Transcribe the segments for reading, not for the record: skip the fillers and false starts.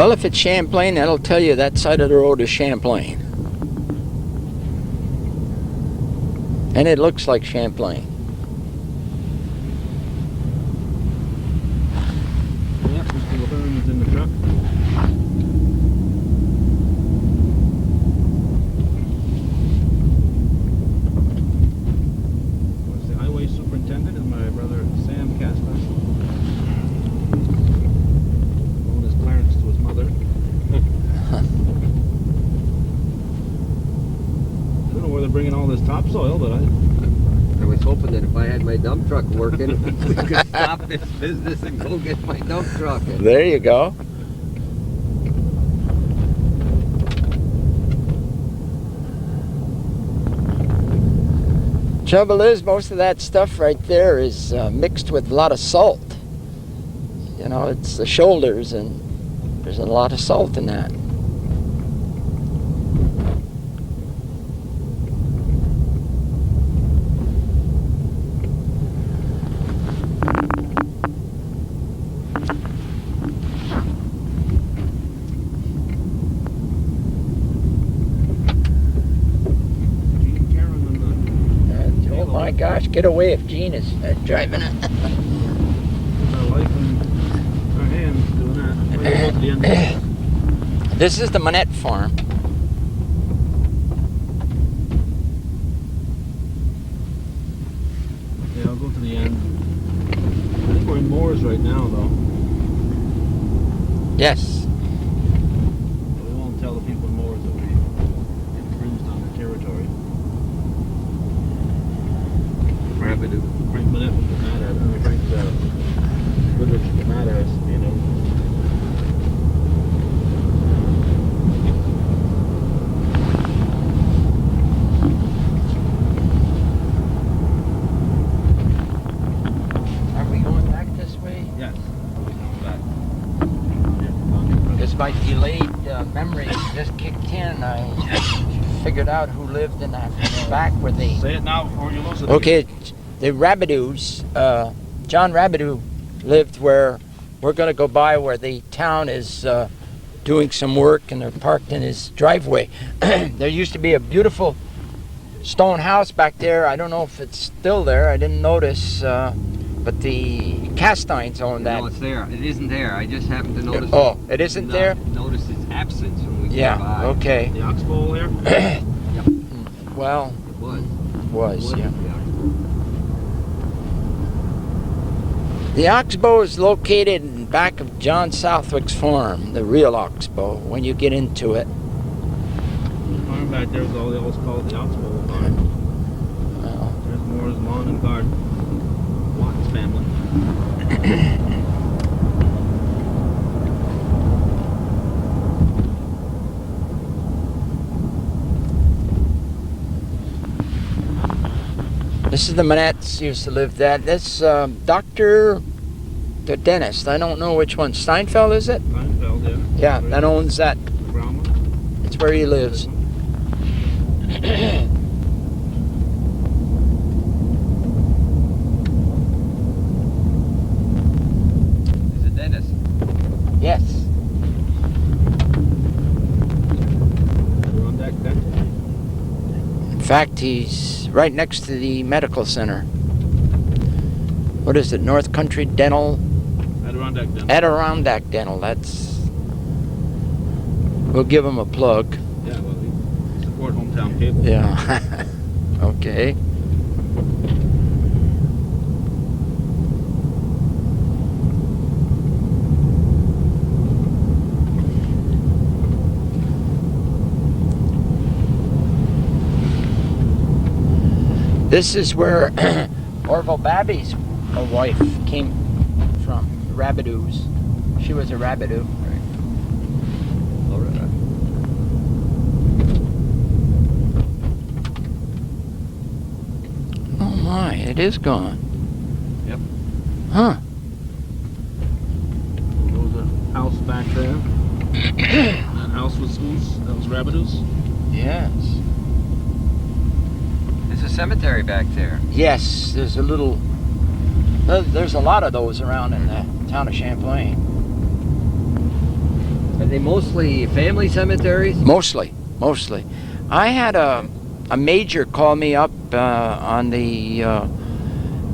Well, if it's Champlain, that'll tell you that side of the road is Champlain. And it looks like Champlain. Yep, Mr. Laverne is in the truck. The highway superintendent is my brother Sam Casper. Known as Clarence to his mother. I don't know where they're bringing all this topsoil, but I was hoping that if I had my dump truck working, we could stop this business and go get my dump truck. There you go. Trouble is, most of that stuff right there is mixed with a lot of salt. You know, it's the shoulders, and there's a lot of salt in that. Oh my gosh, get away if Gene is driving it. our life and our hands doing that. We're gonna go to the end of it. This is the Manette farm. Yeah, I'll go to the end. I think we're in Moores right now, though. Yes. We won't tell the people in Moores that we infringed on their territory. Frank Manette would get mad at us. I mean, Frank Goodrich would get mad at us, you know. Are we going back this way? Yes, we'll be coming back. Yeah, Because my delayed memory just kicked in. I figured out who lived in that back where they... say it now before you lose it. Okay, the Rabideaus, John Rabideau lived where we're going to go by where the town is doing some work, and they're parked in his driveway. There used to be a beautiful stone house back there. I don't know if it's still there. I didn't notice, but the Castines own that. No, it's there. It isn't there. I just happened to notice. Oh, it isn't there? Notice its absence when we came Yeah, by. okay. The oxbow there? Well, It was. yeah. The oxbow is located in back of John Southwick's farm, the real oxbow, when you get into it. The farm back there is all they always call it, the oxbow farm. Well, There's Moore's lawn and garden. Watts family. this is the Manettes used to live there. This Dr. the dentist, I don't know which one. Steinfeld, is it? Steinfeld, yeah. Yeah, that owns that. Brown one. It's where he lives. He's a dentist. Yes. Adirondack Dental. In fact, he's right next to the medical center. What is it? North Country Dental? Adirondack Dental. Adirondack Dental. That's... We'll give him a plug. Yeah, well, we support hometown cable. Yeah. Okay. This is where Orville Babby's wife came from, Rabideaus. She was a Rabideau. Oh my, it is gone. Yep. Huh. There was a house back there. That house was whose? That was Rabideau's? Yes. There's a cemetery back there. Yes, there's a little... There's a lot of those around in the town of Champlain. And they mostly family cemeteries? Mostly. I had a major call me up on the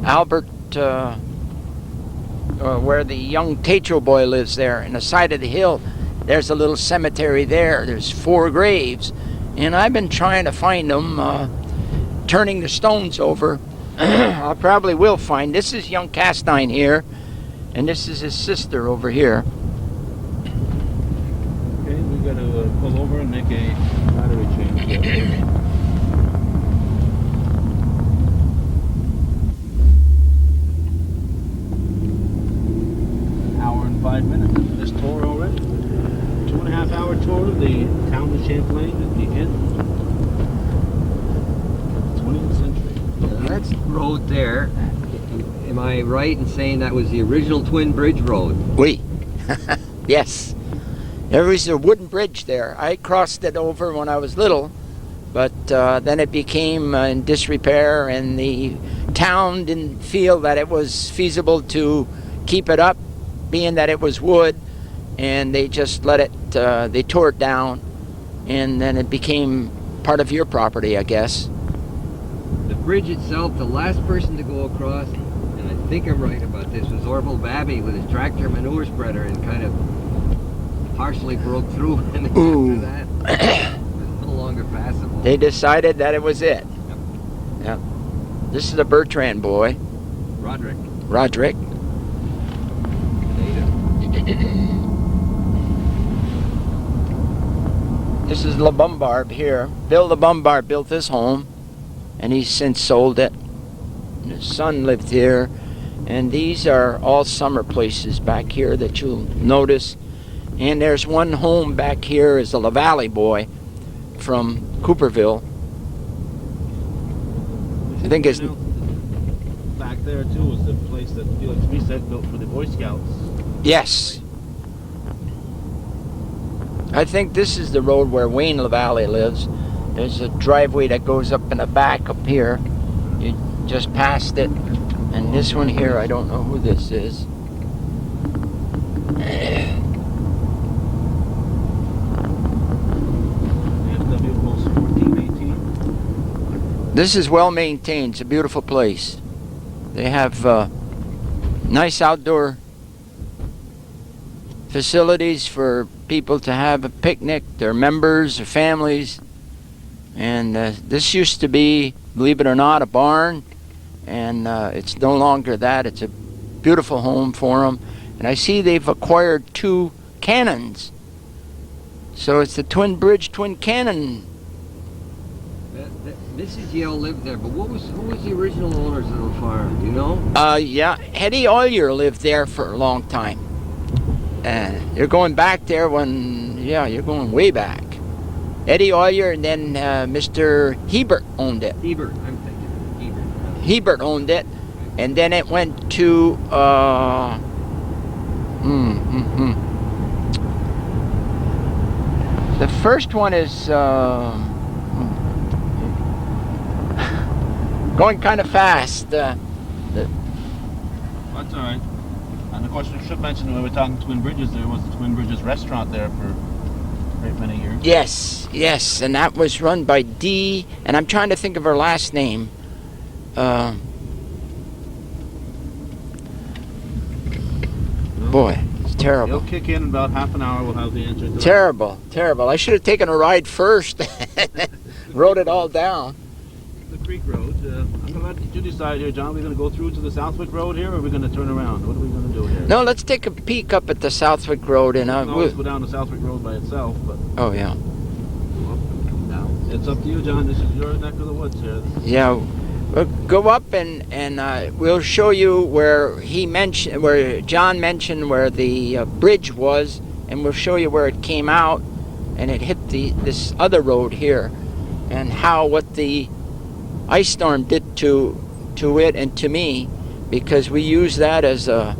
Albert, where the young Tatro boy lives there, in the side of the hill. There's a little cemetery there. There's 4 graves, and I've been trying to find them, turning the stones over. I probably will find. This is young Castine here, and this is his sister over here. Okay, we got to pull over and make a battery change. Hour and 5 minutes into this tour already. 2.5 hour tour of the town of Champlain at the end of the 20th century. That's the road there. Am I right in saying that was the original Twin Bridge Road? Oui. Yes. There was a wooden bridge there. I crossed it over when I was little, but then it became in disrepair, and the town didn't feel that it was feasible to keep it up, being that it was wood, and they just let it, they tore it down, and then it became part of your property, I guess. The bridge itself, the last person to go across, and I think I'm right about this, was Orville Babby with his tractor manure spreader, and kind of partially broke through, and Ooh. after that, it was no longer passable. They decided that it was it. Yep. This is a Bertrand boy, Roderick. This is Le Bombard here. Bill Le Bombard built this home, and he's since sold it. And his son lived here, and these are all summer places back here that you'll notice. And there's one home back here is a La Valley boy from Cooperville. I think it's back there too was the place that Felix Bisset built for the Boy Scouts. yes. I think this is the road where Wayne LaValle lives. There's a driveway that goes up in the back up here. You just passed it. And this one here, I don't know who this is. FW Post 1418. This is well maintained. It's a beautiful place. They have nice outdoor facilities for people to have a picnic, their members, their families. And this used to be, believe it or not, a barn. And it's no longer that. It's a beautiful home for them. And I see they've acquired 2 cannons. So it's the Twin Bridge, Twin Cannon. Mrs. Yale lived there, but who was the original owners of the farm? Do you know? Yeah, Eddie Ollier lived there for a long time. You're going back there when, yeah, you're going way back. Eddie Ollier, and then Mr. Hebert owned it. Hebert, I'm thinking. Hebert. Hebert owned it, and then it went to the first one is going kind of fast. That's all right. And of course, we should mention when we were talking Twin Bridges, there was the Twin Bridges restaurant there for a great many years. Yes, and that was run by Dee, and I'm trying to think of her last name. Boy, it's terrible. They'll kick in about half an hour. We'll have the answer to that. Terrible. I should have taken a ride first. Wrote it all down. The Creek Road. I'm going to let you decide here, John. We're going to go through to the Southwick Road here, or are we going to turn around? What are we going to do here? No, let's take a peek up at the Southwick Road, and We can always go down the Southwick Road by itself, but oh yeah, Go up and come down. it's up to you, John. This is your neck of the woods here. yeah. We'll go up and we'll show you where John mentioned where the bridge was, and we'll show you where it came out, and it hit this other road here, and what the ice storm did to it and to me, because we use that as a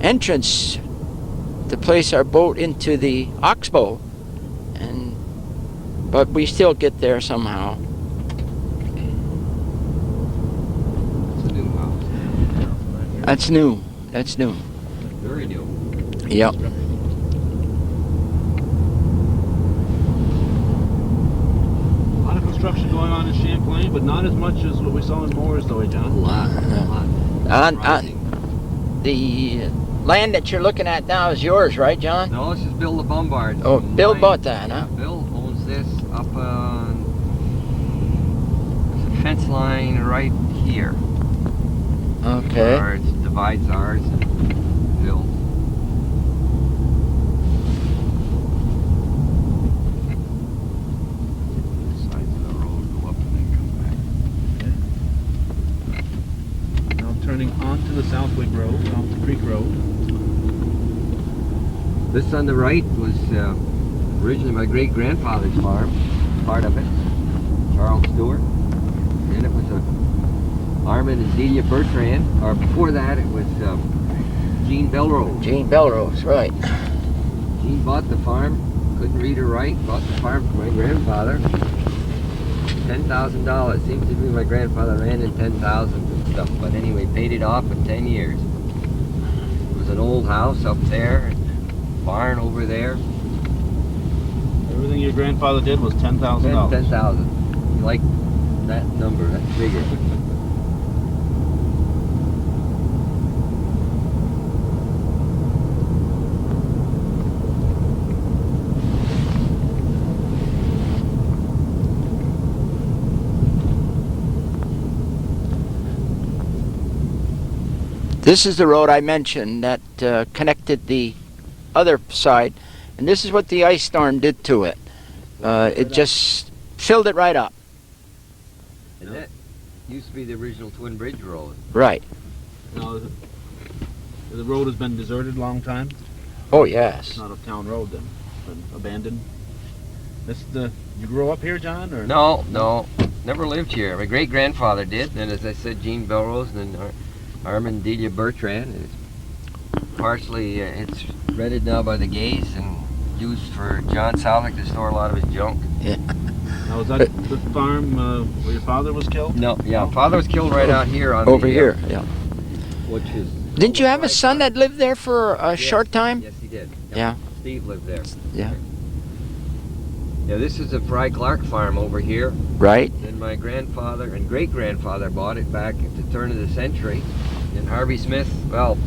entrance to place our boat into the oxbow, but we still get there somehow. It's a new house. That's new. Very new. Yep. construction going on in Champlain, but not as much as what we saw in Moores, though, A John. lot. The land that you're looking at now is yours, right, John? No, this is Bill the Bombard. Oh, Bill Mine- bought that, huh? Yeah, Bill owns this up on. There's a fence line right here. Okay. Ours divides ours and Bill's. Sides of the road go up and then come back. Now turning onto the Southwick Road, off the Creek Road. This on the right was originally my great-grandfather's farm, part of it, Charles Stewart. Then it was Armin and Delia Bertrand, or before that it was Jean Belrose. Gene Belrose, right. Jean bought the farm, couldn't read or write, bought the farm from my grandfather. $10,000. Seems to be my grandfather ran in 10,000 and stuff, but anyway, paid it off in 10 years. It was an old house up there, barn over there. Everything your grandfather did was $10,000. 10,000. You like that number, that figure. This is the road I mentioned that connected the other side, and this is what the ice storm did to it. It just filled it right up. And that used to be the original Twin Bridge Road. Right. Now, the road has been deserted a long time. Oh, It's yes. not a town road then. It's been abandoned. You grew up here, John? Or No, never lived here. My great-grandfather did, and as I said, Jean Belrose, and then Armin and Delia Bertrand. It's partially, it's rented now by the gays and used for John Southwick to store a lot of his junk. Now, was that the farm where your father was killed? No, yeah, father was killed right out here on Over the, here, yeah. which is. Didn't you have a son that lived there for a short time? Yes, he did. Yeah. Steve lived there. Yeah. Yeah, this is a Fry Clark farm over here. Right. Then my grandfather and great-grandfather bought it back at the turn of the century. And Harvey Smith, well,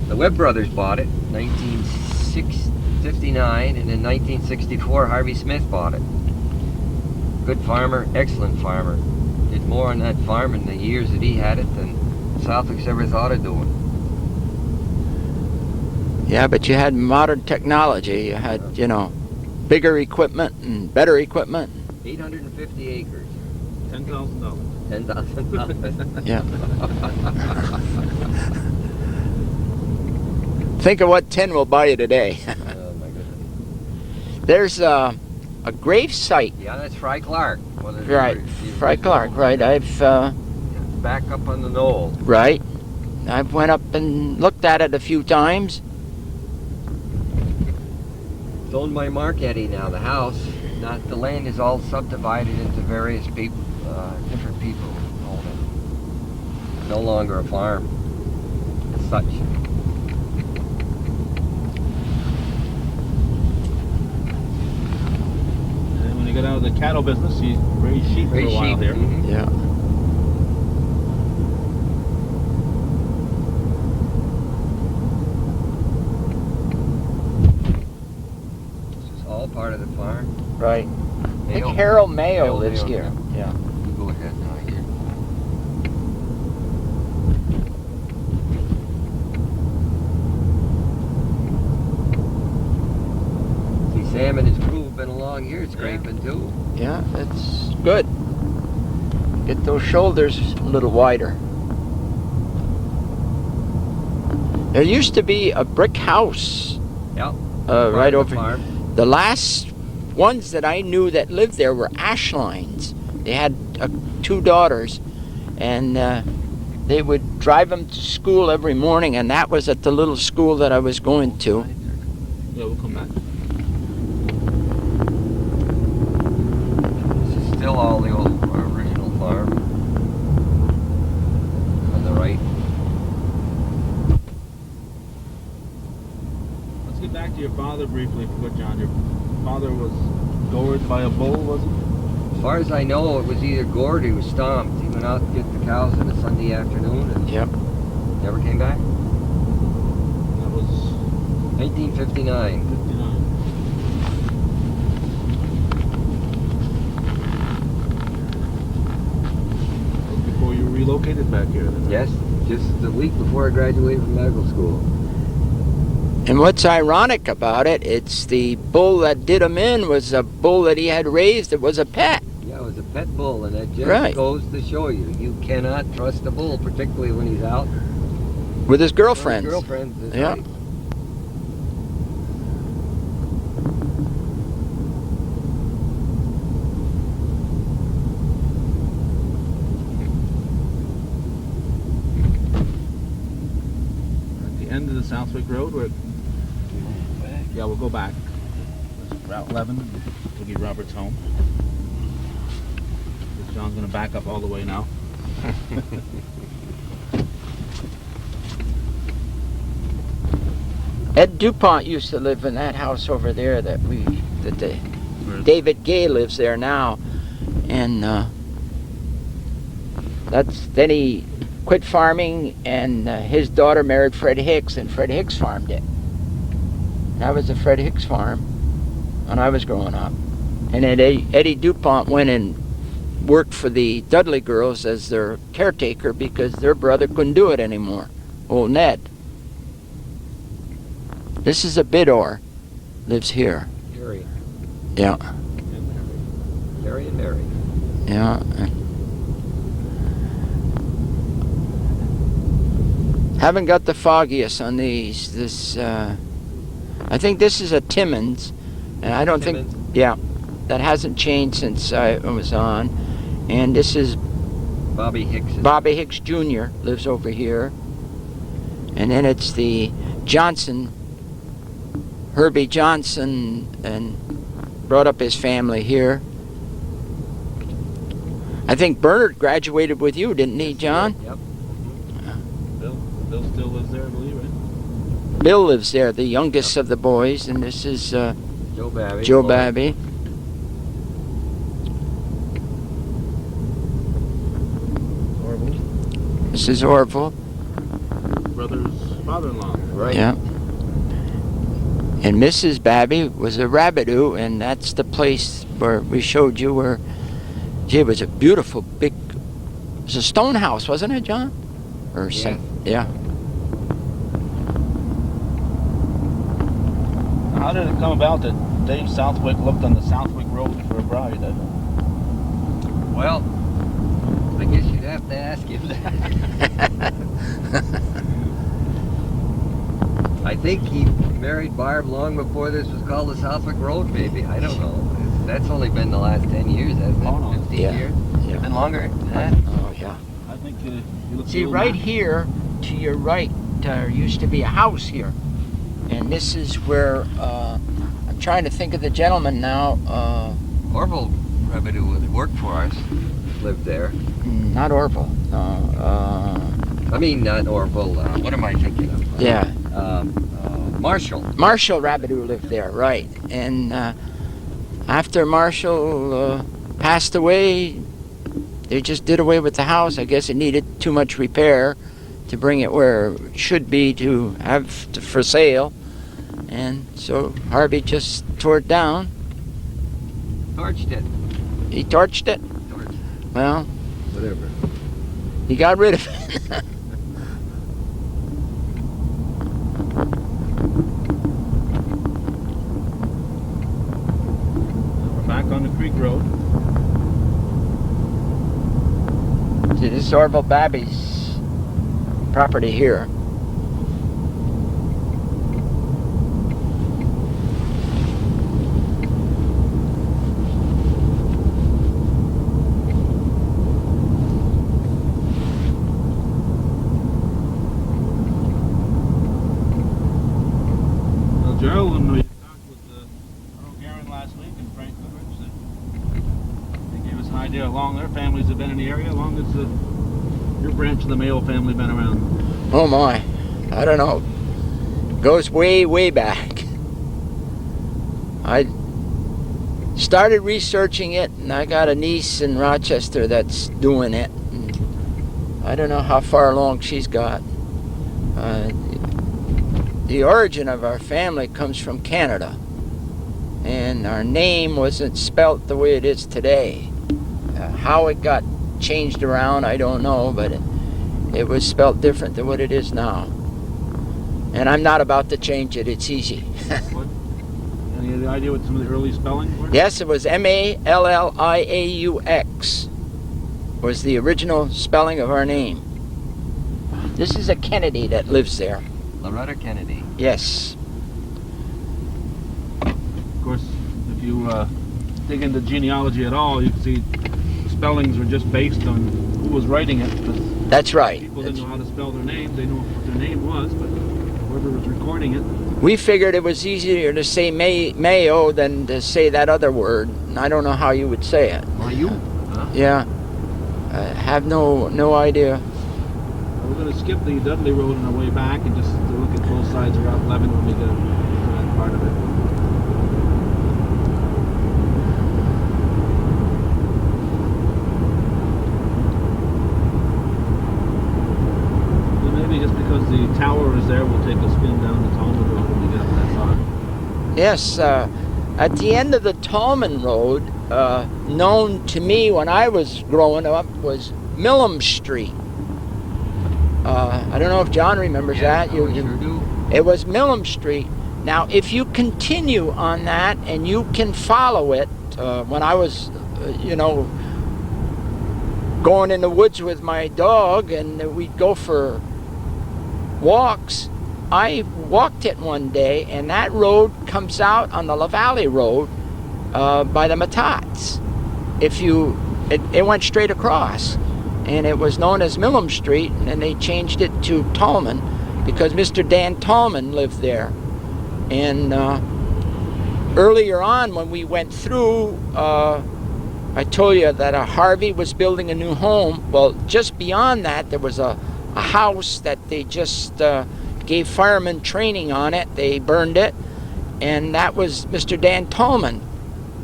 the Webb brothers bought it in 1959, and in 1964 Harvey Smith bought it. Good farmer, excellent farmer. Did more on that farm in the years that he had it than Southwick's ever thought of doing. Yeah, but you had modern technology. You had, bigger equipment and better equipment. 850 acres. $10,000. $10,000. Yeah. Think of what tin will buy you today. Oh my goodness. There's a grave site. Yeah, that's Fry Clark. One of the Right, Fry Clark, right. I've back up on the knoll. right. I've went up and looked at it a few times. It's owned by Mark Eddy now, the house. Not the land is all subdivided into various people, different people own it. No longer a farm as such. And when you got out of the cattle business, you raised sheep for a Raised while sheep. here. Mhm. Yeah. This is all part of the farm. Right. I think Mayo. Harold Mayo Harold lives Mayo, here. Yeah. You go ahead now here. See, Sam and his crew have been along here scraping too. Yeah, that's good. Get those shoulders a little wider. There used to be a brick house Yep. right Part of the over. farm. The last ones that I knew that lived there were Ashlines. They had 2 daughters, and they would drive them to school every morning, and that was at the little school that I was going to. Yeah, we'll come back. This is still all the old original farm. On the right. Let's get back to your father briefly, if you could, John. Your father was gored by a bull, was it? As far as I know, it was either gored or he was stomped. He went out to get the cows on a Sunday afternoon and Yep. never came back. That was 1859. 59. That was before you relocated back here, then, right? Yes, just a week before I graduated from medical school. And what's ironic about it, it's the bull that did him in was a bull that he had raised. It was a pet. Yeah, it was a pet bull, and it just Right. goes to show you, you cannot trust a bull, particularly when he's out With his with girlfriends. his girlfriends. That's Yeah. right. At the end of the Southwick Road, where yeah, we'll go back. It's Route 11, Boogie Roberts' home. John's gonna back up all the way now. Ed DuPont used to live in that house over there David Gay lives there now. And then he quit farming, and his daughter married Fred Hicks, and Fred Hicks farmed it. That was the Fred Hicks farm when I was growing up. And then Eddie DuPont went and worked for the Dudley girls as their caretaker because their brother couldn't do it anymore, old Ned. This is a Bidor, lives here. Harry. Yeah, Harry and Mary. yeah. Haven't got the foggiest on these. I think this is a Timmins, and I don't think, yeah, that hasn't changed since I was on. And this is Bobby Hicks. Bobby Hicks Jr. lives over here. And then it's the Johnson, Herbie Johnson, and brought up his family here. I think Bernard graduated with you, didn't he, John? Yep. Bill still lives there, I believe, right? Bill lives there, the youngest of the boys, and this is Joe Babby. Joe Boy. Babby. Orville, This is Orville. brother's father-in-law. Right. Yeah. And Mrs. Babby was a Rabbidoo, and that's the place where we showed you where, gee, it was a beautiful big, it was a stone house, wasn't it, John? Or Yeah. some, yeah. How did it come about that Dave Southwick looked on the Southwick Road for a bride? Well, I guess you'd have to ask him that. I think he married Barb long before this was called the Southwick Road, maybe. I don't know. That's only been the last 10 years, hasn't it? Oh, no. 15 Yeah. years? Yeah. Been longer than that? Oh, yeah. I think you look See, right here, to your right, there used to be a house here. And this is where, I'm trying to think of the gentleman now, Orville Revenue would work for us. Lived there. not Orville, I mean, not Orville. What am I thinking of? yeah. Marshall. Marshall Rabbidoo lived there, right. And after Marshall passed away, they just did away with the house. I guess it needed too much repair to bring it where it should be to have for sale. And so Harvey just tore it down. Torched it. He torched it. Torched. Well, Whatever. he got rid of it. We're back on the Creek Road. See, this is Orville Babby's property here. Well, Gerald, when we talked with Earl Guerin last week and Frank Goodrich, they gave us an idea how long their families have been in the area, how long has your branch of the Mayo family been around? Oh my, I don't know. Goes way, way back. started researching it, and I got a niece in Rochester that's doing it. And I don't know how far along she's got. The origin of our family comes from Canada, and our name wasn't spelt the way it is today. How it got changed around, I don't know, but it was spelt different than what it is now. And I'm not about to change it. It's easy. What? Any idea what some of the early spelling were? Yes, it was Malliaux was the original spelling of our name. This is a Kennedy that lives there. Loretta Kennedy. Yes. Of course, if you dig into genealogy at all, you can see the spellings were just based on who was writing it. That's right. People didn't know how to spell their names. They knew what their name was, but whoever was recording it. We figured it was easier to say Mayo than to say that other word. I don't know how you would say it. Mayu. Huh? Yeah. I have no idea. We're going to skip the Dudley Road on our way back and just look at both sides of Route 11 when we get to that part of it. Well, maybe just because the tower is there, we'll take a spin down the Tallman Road when we get up that far. Yes, at the end of the Tallman Road, known to me when I was growing up, was Millam Street. I don't know if John remembers that. I sure do. It was Millam Street. Now, if you continue on that and you can follow it, when I was, going in the woods with my dog and we'd go for walks, I walked it one day, and that road comes out on the La Valley Road by the Matats. It went straight across, and it was known as Millam Street, and then they changed it to Tallman because Mr. Dan Tallman lived there. And earlier on, when we went through, I told you that a Harvey was building a new home. Well, just beyond that, there was a house that they just gave firemen training on it. They burned it, and that was Mr. Dan Tallman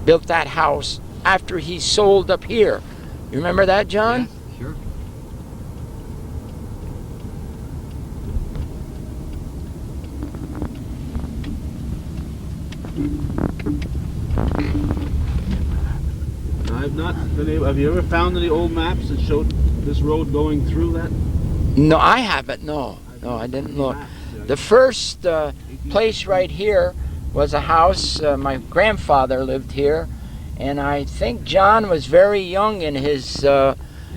built that house after he sold up here. You remember that, John? Yes, sure. I've not been able. Have you ever found any old maps that showed this road going through that? No, I haven't. No, I didn't look. The first place right here was a house. My grandfather lived here, and I think John was very young in his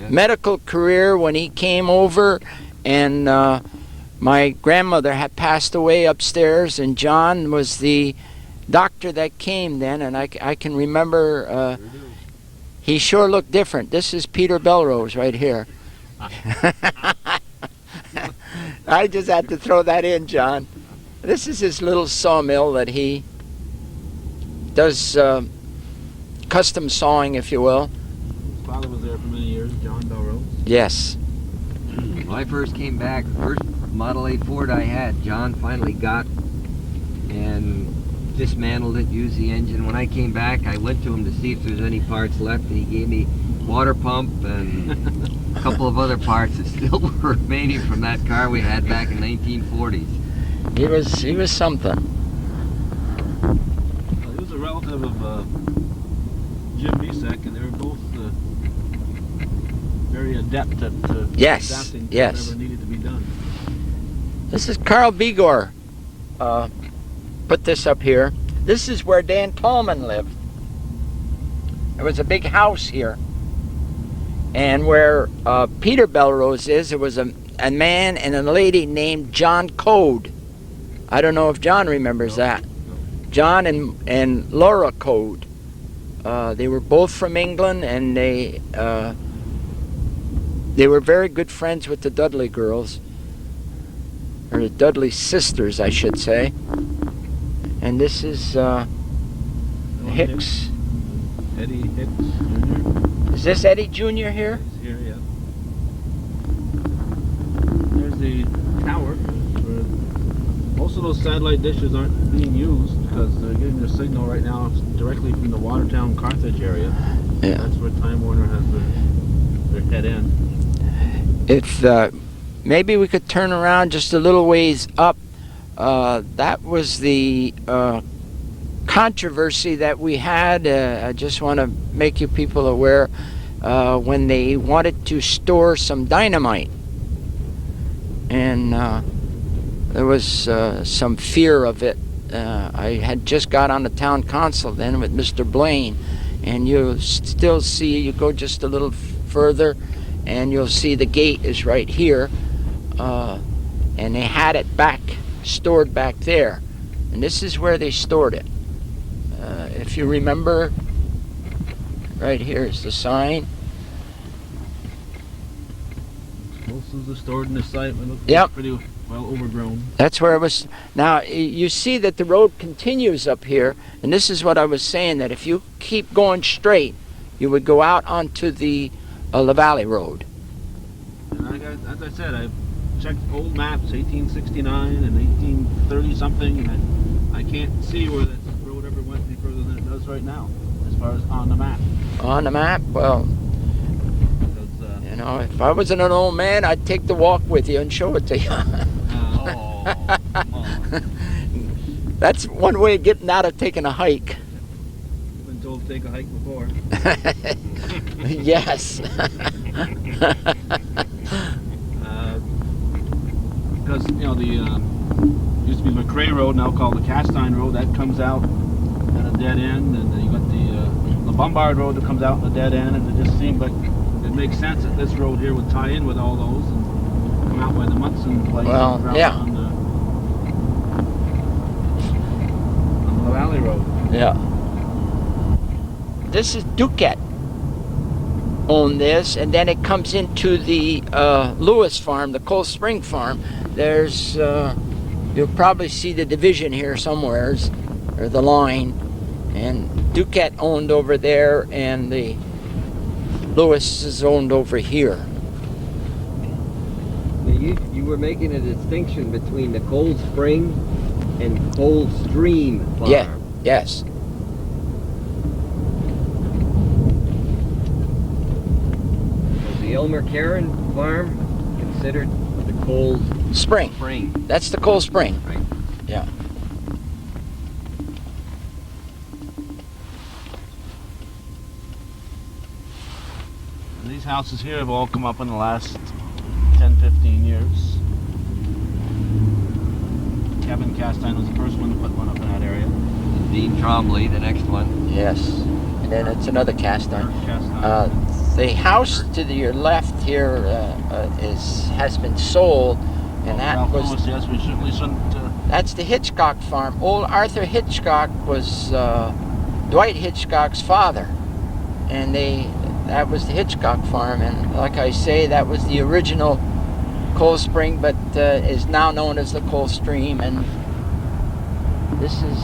medical career when he came over, and my grandmother had passed away upstairs, and John was the doctor that came then, and I can remember he sure looked different. This is Peter Belrose right here. I just had to throw that in, John. This is his little sawmill that he does custom sawing, if you will. His father was there for many years, John Belrose. Yes. When I first came back, the first Model A Ford I had, John finally got and dismantled it, used the engine. When I came back, I went to him to see if there's any parts left, and he gave me water pump and a couple of other parts that still were remaining from that car we had back in 1940s. He was something. He was a relative of Jim Misek, and they were both very adept at adapting to whatever needed to be done. This is Carl Bigor. Put this up here. This is where Dan Tallman lived. There was a big house here. And where Peter Belrose is, there was a man and a lady named John Code. I don't know if John remembers that. John and Laura Code. They were both from England, and they were very good friends with the Dudley girls. Or the Dudley sisters, I should say. And this is Hicks. Eddie Hicks Jr. Is this Eddie Jr. here? He's here, yeah. There's the tower where most Most of those satellite dishes aren't being used because they're getting their signal right now directly from the Watertown, Carthage area. Yeah. That's where Time Warner has their head in. If maybe we could turn around just a little ways up. That was the controversy that we had. I just want to make you people aware when they wanted to store some dynamite. And there was some fear of it. I had just got on the town council then with Mr. Blaine, and you'll still see, you go just a little further, and you'll see the gate is right here. And they had it stored back there. And this is where they stored it. If you remember, right here is the sign. Most are stored in the site. It looks Yep. pretty well overgrown. That's where it was. Now, you see that the road continues up here, and this is what I was saying, that if you keep going straight, you would go out onto the La Valley Road. And as I said, I checked old maps, 1869 and 1830 something, and I can't see where this road ever went any further than it does right now, as far as on the map. On the map, well, Because, you know, if I wasn't an old man, I'd take the walk with you and show it to you. oh, come on. That's one way of getting out of taking a hike. I've been told to take a hike before. Yes. Because, you know, the used to be McRae Road, now called the Castine Road. That comes out at a dead end, and then you got the Bombard Road that comes out at a dead end, and it just seemed like it makes sense that this road here would tie in with all those and come out by the Munson place. Well, and yeah. on the Valley Road. Yeah. This is Duquette owned this, and then it comes into the Lewis farm, the Cold Spring farm. There's you'll probably see the division here somewheres, or the line, and Duquette owned over there, and the Lewis is owned over here. Now, you were making a distinction between the Cold Spring and Cold Stream farm. Yeah. Yes. Was the Elmer Karen farm considered the Cold Spring. Spring? That's the Cold Spring. Right. Yeah. And these houses here have all come up in the last 10, 15 years. Kevin Castine was the first one to put one up in that area. Dean Trombley, the next one. Yes. And then it's another cast iron. Castine. The house to your left here has been sold, and that Ralph was Lewis, yes, we shouldn't. that's the Hitchcock farm. Old Arthur Hitchcock was Dwight Hitchcock's father, and that was the Hitchcock farm. And like I say, that was the original Cold Spring, but is now known as the Cold Stream. And this is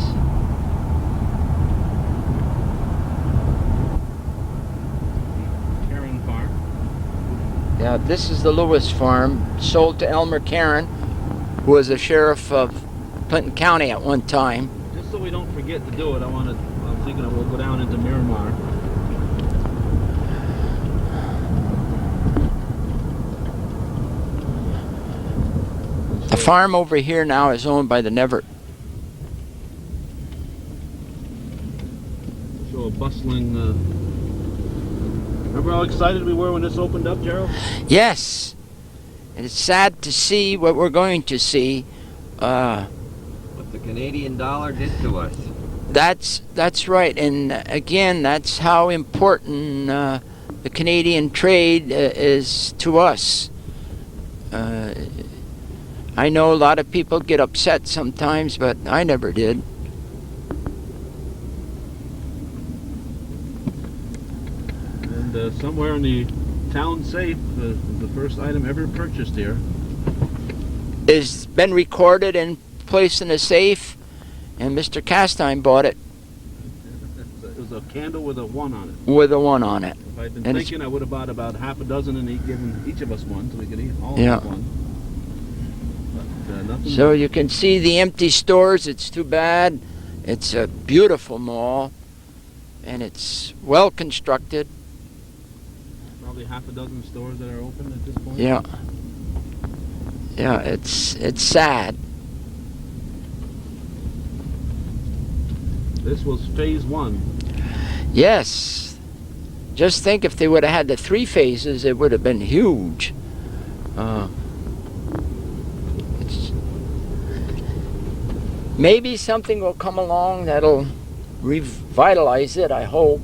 Karen Farm. Yeah, this is the Lewis farm, sold to Elmer Karen, who was a sheriff of Clinton County at one time. Just so we don't forget to do it, I'm thinking we'll go down into Miramar. The farm over here now is owned by the Nevert. Show a bustling. Remember how excited we were when this opened up, Gerald? Yes, and it's sad to see what we're going to see. What the Canadian dollar did to us. That's right, and again, that's how important the Canadian trade is to us. I know a lot of people get upset sometimes, but I never did. And somewhere in the town safe, the first item ever purchased here. It's been recorded and placed in a safe, and Mr. Castine bought it It was a candle with a 1 on it. with a 1 on it. If I'd been And it's- thinking, I would have bought about half a dozen and given each of us one, so we could eat all Yeah. of one. nothing. So you can see the empty stores. It's too bad. It's a beautiful mall, and it's well constructed. Probably half a dozen stores that are open at this point. Yeah. Yeah, it's sad. This was phase 1. Yes. Just think if they would have had the 3 phases, it would have been huge. Maybe something will come along that'll revitalize it, I hope.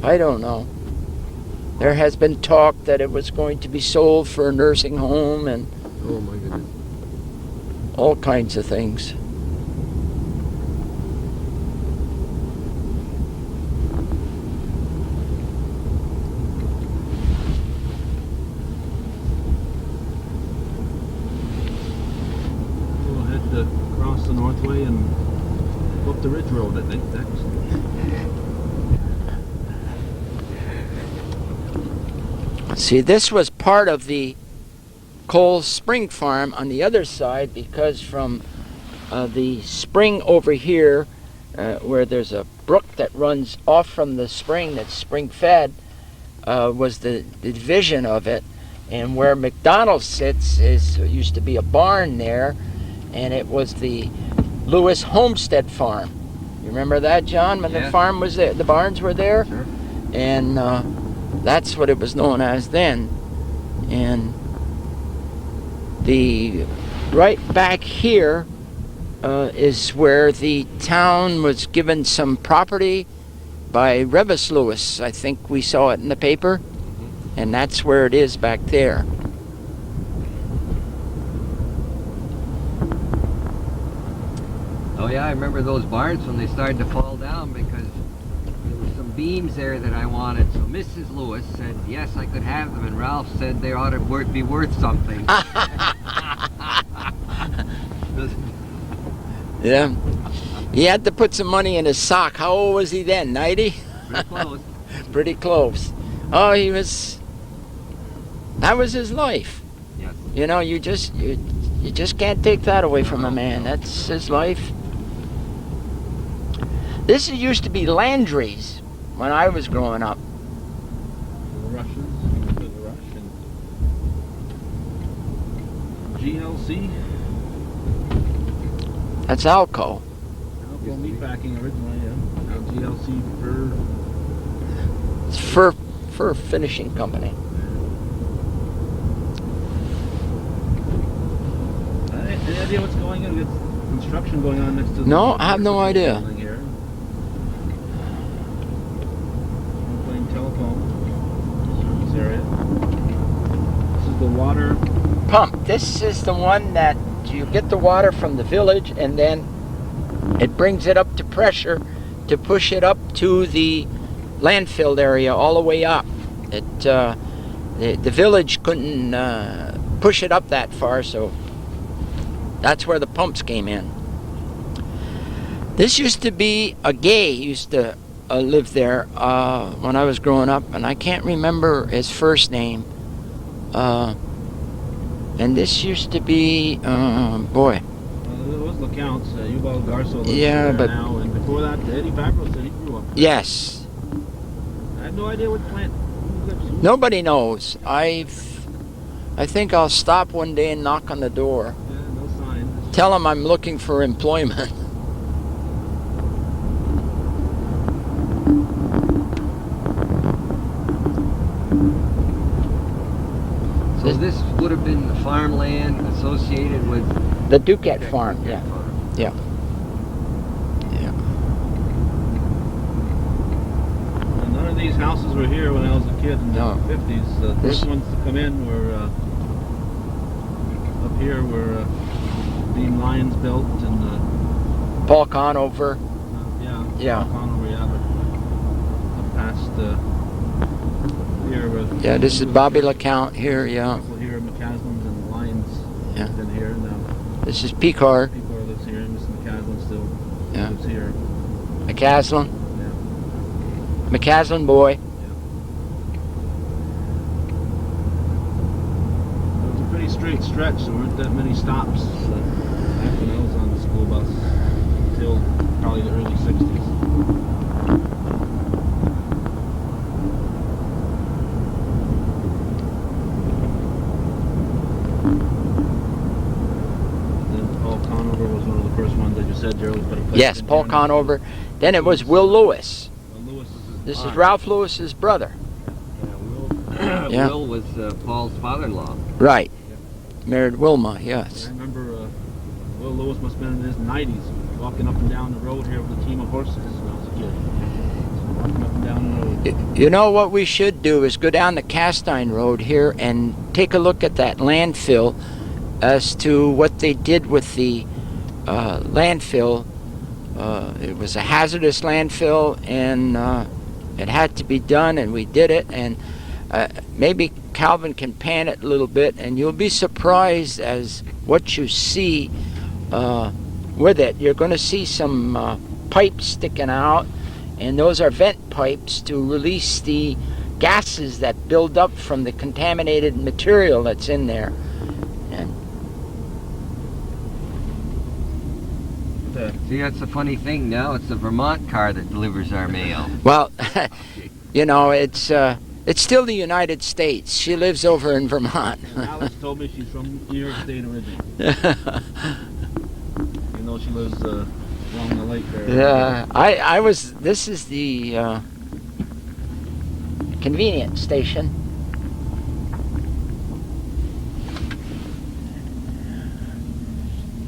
I don't know. There has been talk that it was going to be sold for a nursing home and Oh my goodness. all kinds of things. We'll head across the Northway and go up the Ridge Road, I think, next. See, this was part of the Coal Spring Farm on the other side, because from the spring over here, where there's a brook that runs off from the spring that's spring fed, was the division of it. And where McDonald's sits used to be a barn there, and it was the Lewis Homestead Farm. You remember that, John, when Yeah. the farm was there, the barns were there? Sure. And that's what it was known as then. And the right back here is where the town was given some property by Revis Lewis. I think we saw it in the paper, and that's where it is back there. Oh yeah, I remember those barns when they started to fall down because there were some beams there that I wanted. So Mrs. Lewis said yes, I could have them, and Ralph said they ought to be worth something. Yeah. He had to put some money in his sock. How old was he then? 90? Pretty close. Pretty close. Oh, that was his life. Yes. You know, you just can't take that away from a man. That's his life. This used to be Landry's when I was growing up. The Russians, the Russian. GLC. That's Alco. Alco Meatpacking originally, yeah. Now GLC for It's fur finishing company. Any idea what's going on? There's construction going on next to the No, I have no idea. building here. Champlain Telephone service area. This is the water. Pump. This is the one that you get the water from the village, and then it brings it up to pressure to push it up to the landfill area all the way up. The village couldn't push it up that far, so that's where the pumps came in. This used to be a gay used to live there when I was growing up, and I can't remember his first name. And this used to be, boy. It was LeCount's, Yuval Garso lives Yeah, there but- now, and before that, Eddie Favreau said he grew up. Yes. I have no idea what plant he lives. Nobody knows. I think I'll stop one day and knock on the door. Yeah, no sign. Tell them I'm looking for employment. So this would have been the farmland associated with The Duquette Farm, yeah. Yeah. And none of these houses were here when I was a kid in No. the 50s. The This- first ones to come in were up here were beam lines built and Paul Conover. Yeah. Connery, yeah, but up past here with Yeah, this is Bobby LeCount here, yeah. people here, McCaslin's and Lyons Yeah. in here now. This is Picard, People lives here, Mr. McCaslin still Yeah. lives here. McCaslin. Yeah. McCaslin boy. It was a pretty strict straight stretch. There weren't that many stops back when I was on the school bus until probably the early 60s. Then Paul Conover was one of the first ones that you said, Gerald. Put a place Yes, in Paul here. Conover. Then it was Will Lewis. Well, Lewis is his This is aunt. Ralph Lewis's brother. Yeah. Will was Paul's father-in-law. Right. Married Wilma, yes. I remember Will Lewis must have been in his 90s, walking up and down the road here with a team of horses when I was a kid. So walking up and down the road. You know what we should do is go down the Castine Road here and take a look at that landfill as to what they did with the landfill. It was a hazardous landfill, and it had to be done, and we did it. And maybe Calvin can pan it a little bit, and you'll be surprised as what you see with it. You're going to see some pipes sticking out, and those are vent pipes to release the gases that build up from the contaminated material that's in there. And See, that's the funny thing now. It's the Vermont car that delivers our mail. well, you know, it's still the United States. She lives over in Vermont. Alex told me she's from New York State originally. Even though she lives along the lake there. Yeah, I was. This is the convenience station.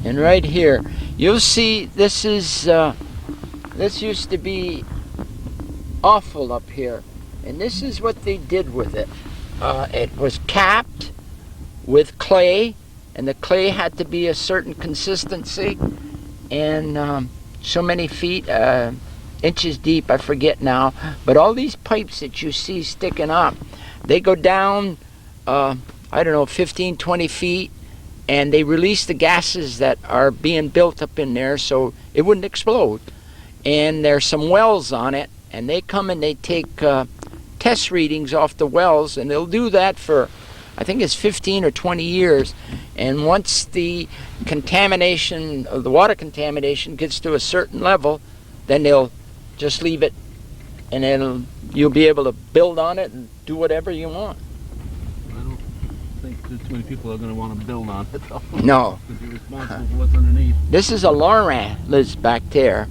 And right here, you'll see this is this used to be awful up here, and this is what they did with it. It was capped with clay, and the clay had to be a certain consistency, and so many feet, inches deep, I forget now. But all these pipes that you see sticking up, they go down, I don't know, 15, 20 feet, and they release the gases that are being built up in there so it wouldn't explode. And there's some wells on it, and they come and they take test readings off the wells, and they'll do that for, I think it's 15 or 20 years. And once the contamination, the water contamination gets to a certain level, then they'll just leave it, and then you'll be able to build on it and do whatever you want. I don't think too many people are going to want to build on it, though. No. Because you're responsible for what's underneath. This is a Laurent lives back there.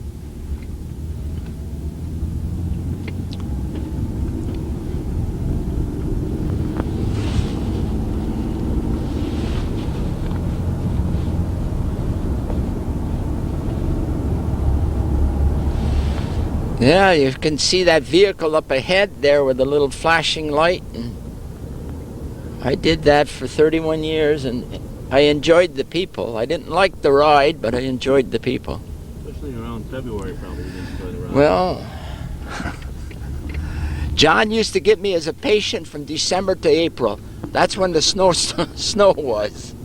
Yeah, you can see that vehicle up ahead there with a little flashing light. And I did that for 31 years, and I enjoyed the people. I didn't like the ride, but I enjoyed the people. Especially around February, probably. You didn't enjoy the ride. Well, John used to get me as a patient from December to April. That's when the snow was.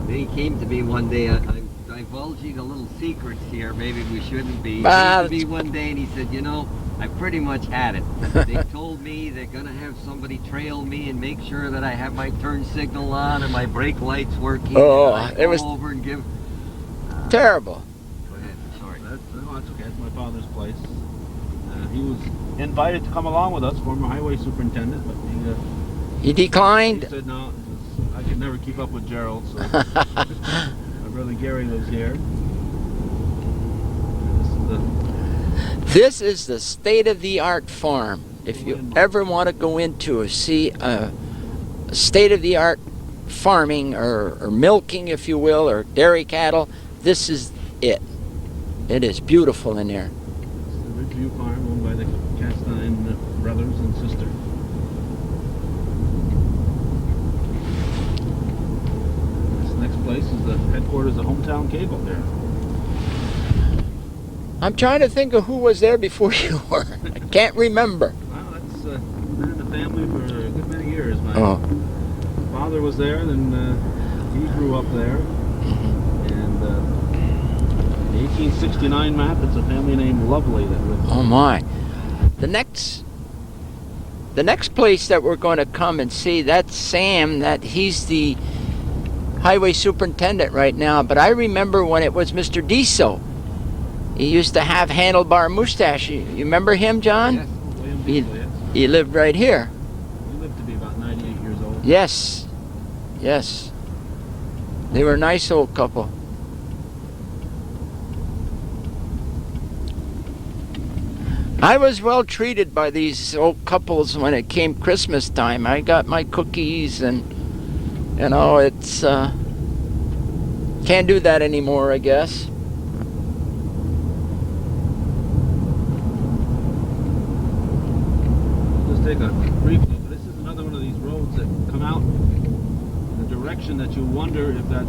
Then he came to me one day. I'm divulging a little secrets here. Maybe we shouldn't be. He Ah, came to me one day and he said, "You know, I pretty much had it. They told me they're gonna have somebody trail me and make sure that I have my turn signal on and my brake lights working. Oh, and I it was go over and give." Terrible. Go ahead. Sorry. That's okay. That's my father's place. He was invited to come along with us, former highway superintendent, but He he declined. said no. I could never keep up with Gerald, so my brother Gary lives here. This is the state-of-the-art farm. If you ever want to go into see a state-of-the-art farming or milking, if you will, or dairy cattle, this is it. It is beautiful in there. It's the Ridgeview Farm owned by the Castine brothers and sister. This next place is the headquarters of Hometown Cable there. I'm trying to think of who was there before you were. I can't remember. Well, that's been in the family for a good many years. My Oh. father was there, then he grew up there. And the 1869 map, it's a family named Lovely that lived there. Oh my. The next the next place that we're going to come and see, that's Sam. He's the highway superintendent right now. But I remember when it was Mr. Diesel. He used to have handlebar mustache. You remember him, John? Yes. William Diesel, yes. He lived right here. He lived to be about 98 years old. Yes. Yes. They were a nice old couple. I was well treated by these old couples when it came Christmas time. I got my cookies and, it's, can't do that anymore, I guess. Just take a brief look. This is another one of these roads that come out in a direction that you wonder if that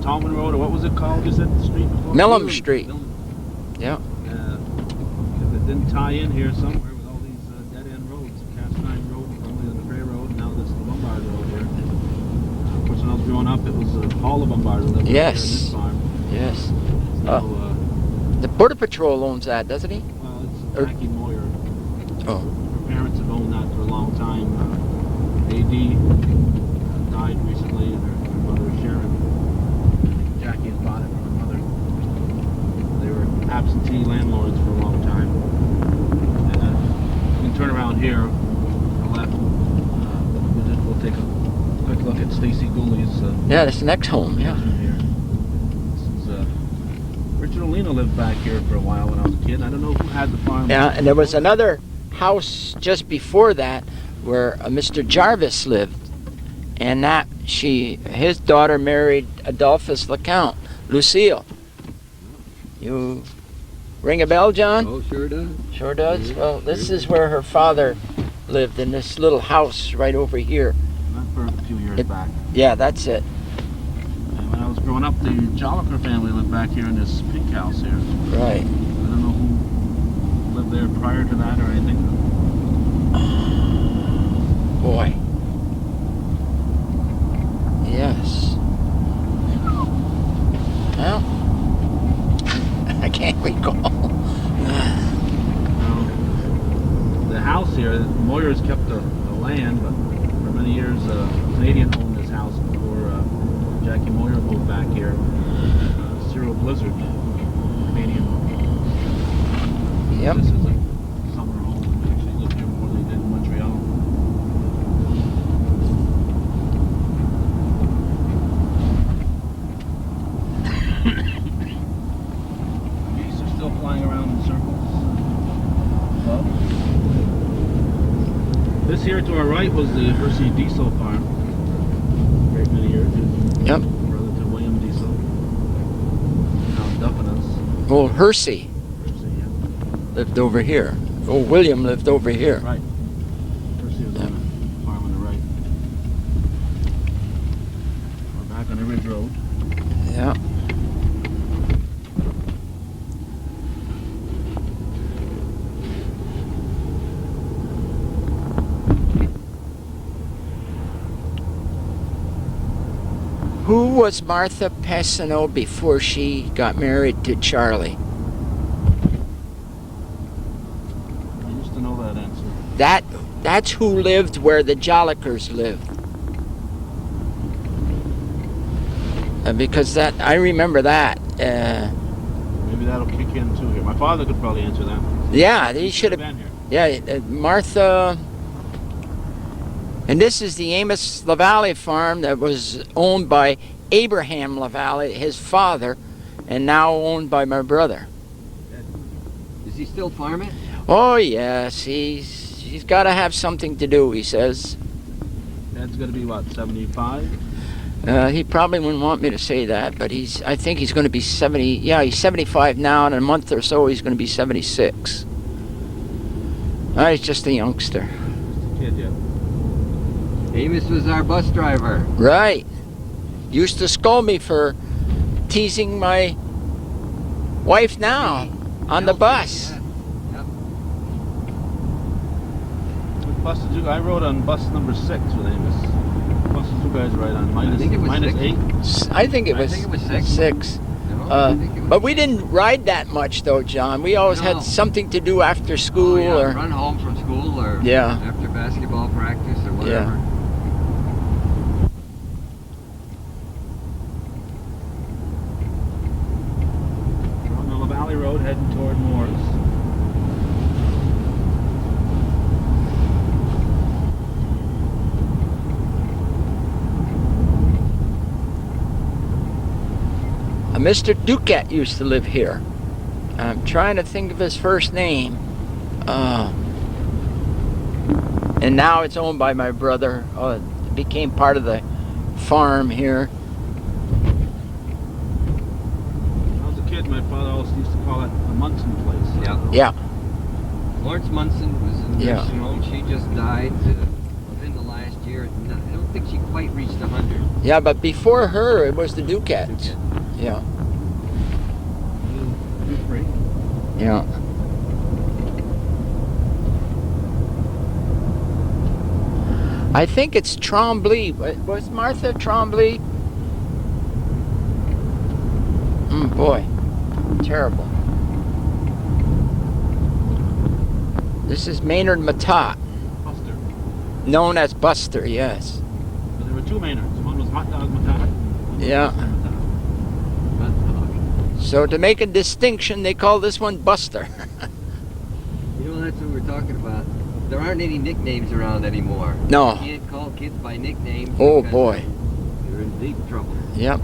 Tallman Road, or what was it called? You said the street before? Millam Street. If Yeah. it didn't tie in here somewhere with all these dead-end roads. Cast Iron Road, formerly the Prairie Road, and now this is the Bombard Road here. Of course, when I was growing up, it was Paul the Bombard who lived here in this farm. Yes. So, The Border Patrol owns that, doesn't he? well, it's Jackie Moyer. Oh. Her parents have owned that for a long time. AD died recently, and her mother Sharon. Jackie has bought it from her mother. They were absentee landlords for a long time. And you can turn around here on the left. We'll take a quick look at Stacy Gooley's Yeah, that's the next home, yeah. here. This is Richard Olina lived back here for a while when I was a kid. I don't know who had the farm. Yeah, and there was another house just before that where Mr. Jarvis lived. And his daughter married Adolphus LeCount, Lucille. You ring a bell, John? Oh, sure does. Sure does. Well, this is where her father lived, in this little house right over here. That burned a few years back. Yeah, that's it. And when I was growing up, the Jolliker family lived back here in this pink house here. Right. I don't know who lived there prior to that or anything. Boy. Yes. Well, I can't recall. The house here, Moyers kept the land, but for many years, a Canadian owned this house before Jackie Moyer moved back here. Cyril Blizzard, Canadian. Yep. This is a summer home. They actually lived here more than they did in Montreal. Geese are still flying around in circles. Above. This here to our right was the Hersey Diesel farm. Great many years. Yep. Brother to William Diesel. Now Duffinas. Old Hersey Hersey, yeah. lived over here. Old William lived over here. Right. Hersey was on the farm on the right. We're back on the Ridge Road. Yeah. Who was Martha Passano before she got married to Charlie? I used to know that answer. That's who lived where the Jollikers lived. Because I remember that. Maybe that'll kick in too here. My father could probably answer that. Yeah, he should have. been here. Yeah, Martha. And this is the Amos LaValle farm that was owned by Abraham LaValle, his father, and now owned by my brother. Is he still farming? Oh yes, he's got to have something to do, he says. Dad's gonna be what, 75? He probably wouldn't want me to say that, but I think he's going to be 70. Yeah, he's 75 now. In a month or so, he's going to be 76. He's just a youngster. Kid yet. Amos was our bus driver. Right. Used to scold me for teasing my wife now on the bus. Yeah. Yep. What bus did you? I rode on bus number 6 with Amos. What bus did you guys ride on? I think it was minus 6. 8? I think it was 6. 6. No, I think it was But we didn't ride that much, though, John. We always No. had something to do after school, Oh, yeah, or run home from school school or Yeah. after basketball practice or whatever. We're on the Valley Road heading toward Moores. Mr. Duquette used to live here. I'm trying to think of his first name. And now it's owned by my brother. It became part of the farm here. When I was a kid, my father always used to call it the Munson place. Yeah. Yeah. Florence Munson was in the Yeah. nursing home. She just died within the last year. I don't think she quite reached 100. Yeah, but before her, it was the Duquettes. Yeah. You free. Yeah. I think it's Tremblay. Was Martha Tremblay? Boy. Terrible. This is Maynard Matat, Buster. known as Buster, yes. But there were two Maynards. One was Hot Dog Matata. One was Yeah. Buster Matata. So to make a distinction, they call this one Buster. You know, that's what we're talking about. There aren't any nicknames around anymore. No. You can't call kids by nicknames. Oh because boy. You're in deep trouble. Yep.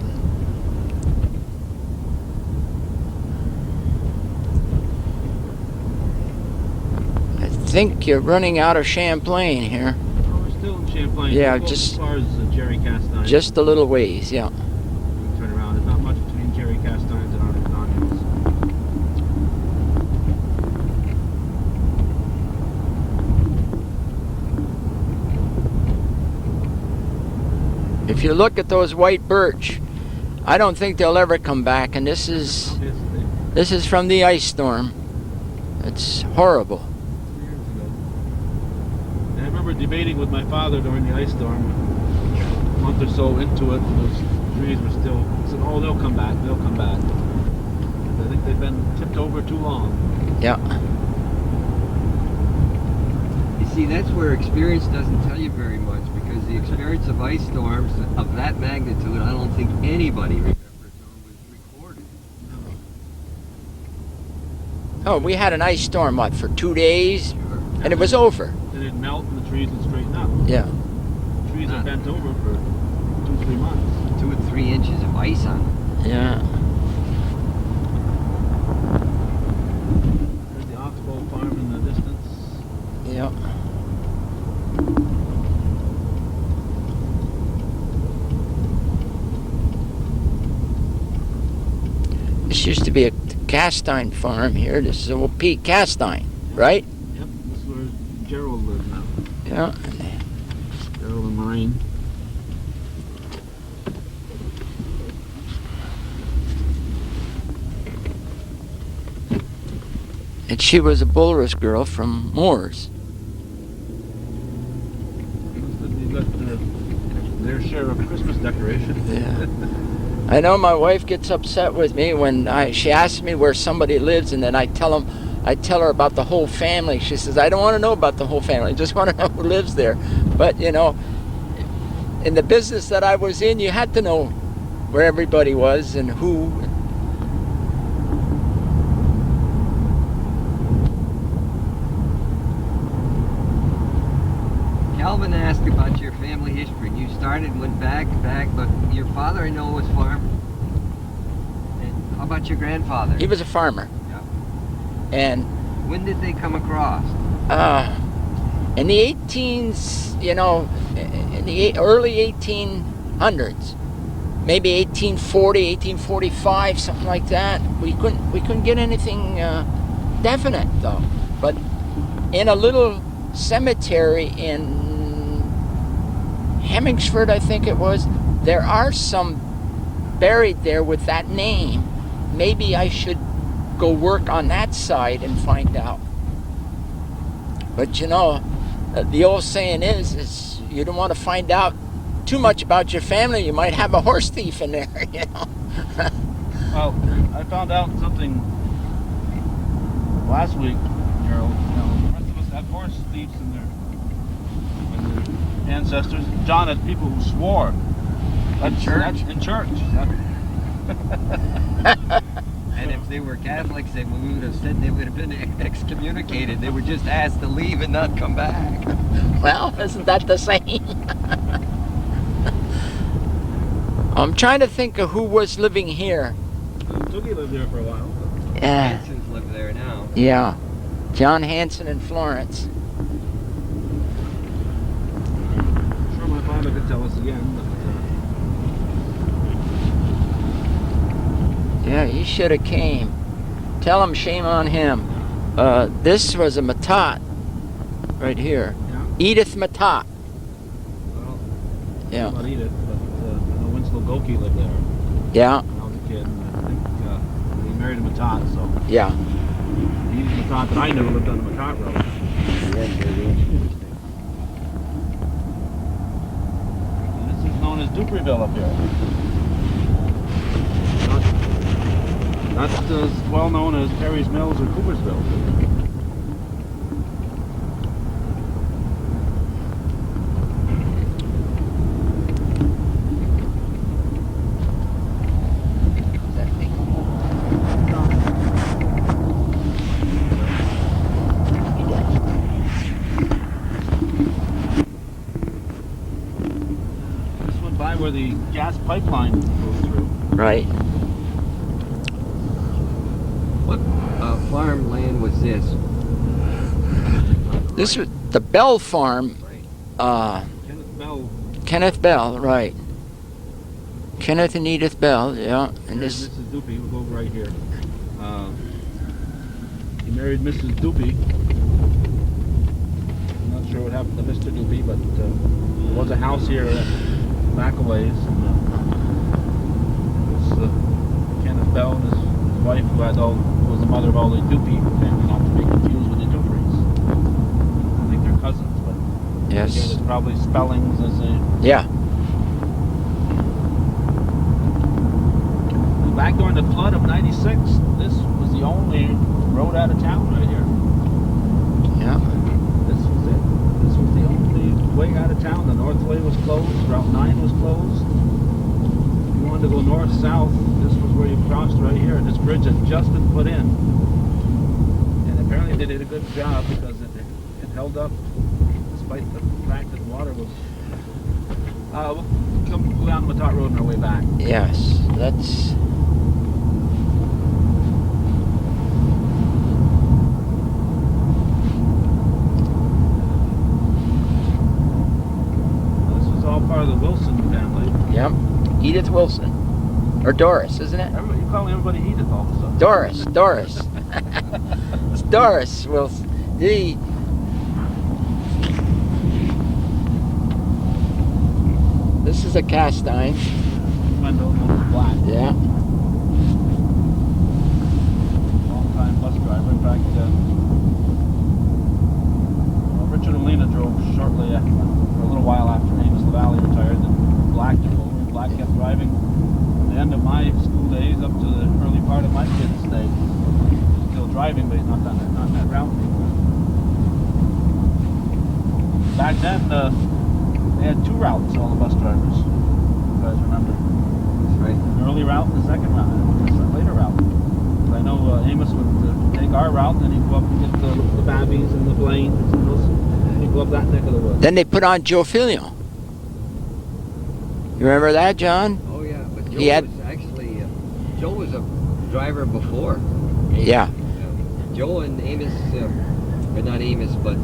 I think you're running out of Champlain here. Oh, we're still in Champlain. Yeah, We'll go just- as far as Jerry Castine. Just a little ways, yeah. We can turn around. There's not much between Jerry Castine's and Arnold Daniels. If you look at those white birch, I don't think they'll ever come back. And this is from the ice storm. It's horrible. 2 years ago. And I remember debating with my father during the ice storm. A month or so into it, those trees were still. I said, "Oh, they'll come back. They'll come back." I think they've been tipped over too long. Yeah. You see, that's where experience doesn't tell you very much, because the experience of ice storms of that magnitude, I don't think anybody remembers or was recorded. Oh, we had an ice storm, what, for 2 days? Sure. And it was over. Then it'd melt and the trees would straighten up. Yeah. The trees are bent over for 2-3 months. 2 or 3 inches of ice on them. Yeah. There's the Oxbow farm in the distance. Yeah. This used to be a Castine farm here. This is old Pete Castine, right? Yep, this is where Gerald lives now. Yeah. Gerald and Maureen. And she was a Bulrus girl from Moores. They got their share of Christmas decoration. Yeah. I know my wife gets upset with me when she asks me where somebody lives, and then I tell her about the whole family. She says, I don't want to know about the whole family. I just want to know who lives there. But, you know, in the business that I was in, you had to know where everybody was and who. Calvin asked about your family history. You started and went back, but your father, I know, was farmer. And how about your grandfather? He was a farmer. Yeah. And When did they come across? in the 18s, you know, in the early 1800s, maybe 1840, 1845, something like that. We couldn't get anything definite though. But in a little cemetery in Hemingsford, I think it was, there are some buried there with that name. Maybe I should go work on that side and find out. But you know, the old saying is you don't want to find out too much about your family. You might have a horse thief in there, you know. Well, I found out something last week, Gerald. You know, the rest of us had horse thieves in their ancestors. John had people who swore. In church? In church. And if they were Catholics, we would have said they would have been excommunicated. They were just asked to leave and not come back. Well, isn't that the same? I'm trying to think of who was living here. Tookie lived here for a while. Yeah. Hansons live there now. Yeah. John Hanson and Florence. I'm sure my father could tell us again. Yeah, he should have came. Tell him shame on him. This was a Matat right here. Yeah. Edith Matat. Well, Yeah. not Edith, but Winslow Goki lived there Yeah. when I was a kid. And I think he married a Matat, so Yeah. Edith Matat that I knew lived on the Matat Road. And this is known as Dupreville up here. Not as well known as Perry's Mills or Coopersville. This went by where the gas pipeline goes through. Right. What farmland was this? This was the Bell Farm. Kenneth Bell. Kenneth Bell, right. Kenneth and Edith Bell, yeah. And Here's this, Mrs. Doopy. We'll go right here. He married Mrs. Doopy. I'm not sure what happened to Mr. Doopy, but there was a house here back a ways. And, it was Kenneth Bell and his wife, who was the mother of all the Doopy family, not to be confused with the Dupries. I think they're cousins, but yes. again, it's probably spellings as a. Yeah. Back during the flood of '96, this was the only road out of town right here. Yeah. This was it. This was the only way out of town. The North Way was closed. Route 9 was closed. If you wanted to go north-south, this was where you crossed right here. And this bridge had just been put in. And apparently they did a good job because it held up despite the fact that water was... we'll come down the Matat Road on our way back. Yes. That's... Part of the Wilson family. Yep. Edith Wilson. Or Doris, isn't it? You call everybody Edith all of a sudden. Doris. It's Doris Wilson. This is a cast iron. Window, black. Yeah. Long-time bus driver. In fact, Richard and Lena drove shortly after, for a little while after Amos LaValle retired. Then Black took over. Black kept driving from the end of my school days up to the early part of my kids' days. Still driving, but he's not that route anymore. Back then, they had two routes, all the bus drivers. You guys remember? That's right. An early route and a second route, and a later route. I know Amos would take our route, and then he'd go up and get the Babbies and the Blaines and those. He'd go up that neck of the woods. Then they put on Joe Filio. You remember that, John? Oh yeah, but Joe He had- was actually Joe was a driver before. Yeah. Joe and Amos, but not Amos, but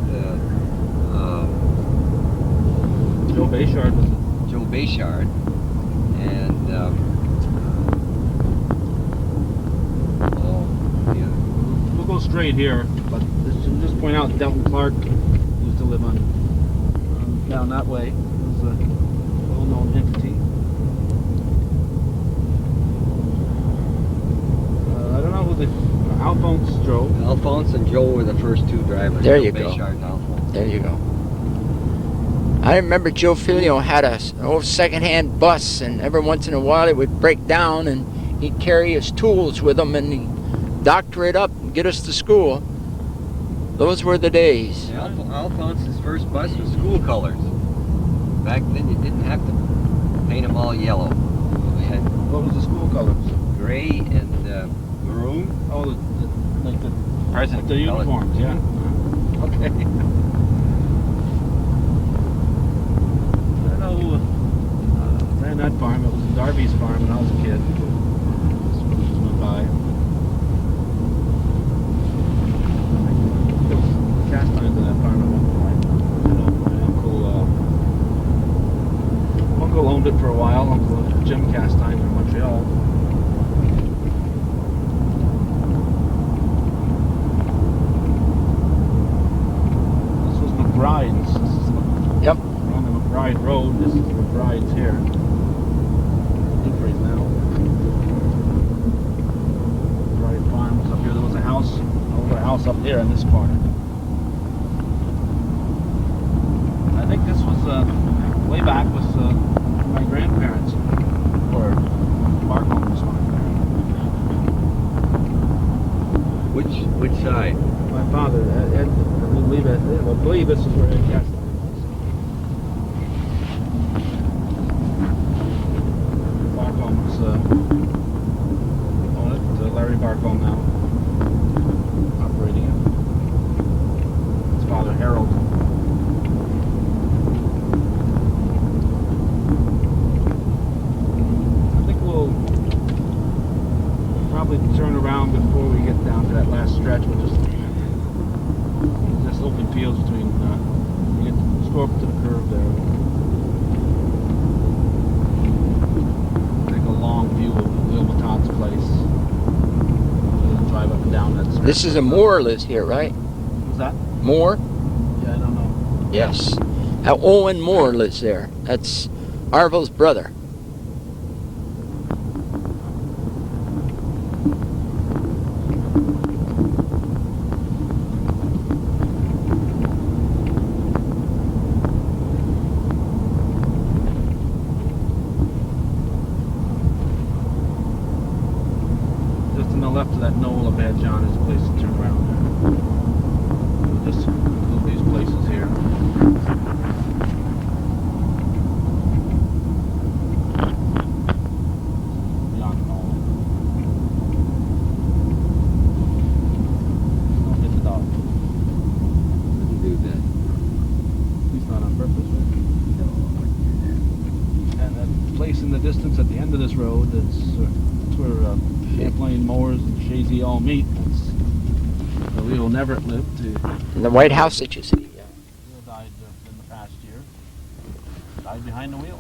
Joe Bayshard was Joe Bayshard, and We'll go straight here, but just point out Delton Clark used to live on down that way. He was a well-known entity. I don't know who the Alphonse drove. Alphonse and Joe were the first two drivers. There Joe you go. Bayshard and Alphonse. There you go. I remember Joe Filio had a old second-hand bus, and every once in a while it would break down, and he'd carry his tools with him, and he'd doctor it up and get us to school. Those were the days. Yeah, Alphonse's first bus was school colors. Back then you didn't have to paint them all yellow. They had What was the school colors? gray and maroon. Oh, like the Present the color. uniforms, yeah. Okay. I know. Ran that farm. It was Darby's farm when I was a kid. Just went by. There was cast iron to that farm at one point. You know, my uncle owned it for a while. Uncle Jim Cast Iron in Montreal. This was McBride's. This is Yep. we're on the McBride Road. This is McBride's here. Different now. McBride Farm was up here. There was a house, older house up here in this corner. I think this was way back was my grandparents or Barcomb's farm. Which side? My father, Ed, I believe this is where Ed Cast Iron was. Barcomb's own it. Larry Barcombe now operating it. His father Harold. I think we'll probably turn around before we get down to that last stretch. We'll just open fields between. You get to go up to the curve there. Take a long view of Will Maton's place. Drive up and down that stretch. This is a Moore lives here, right? Was that? Moore? Yeah, I don't know. Yes. Owen Moore lives there. That's Arville's brother. Just on the left of that knoll up ahead, John, is a place to turn around there. We'll just include these places here. Beyond the knoll. Don't hit the dog. Didn't do that. At least not on purpose, right? No, I wouldn't do And that place in the distance at the end of this road, that's where Champlain Moors and Shazy all meet. That's where Leo Neverett lived. The White House that you see. Yeah. Leo died in the past year. Died behind the wheel.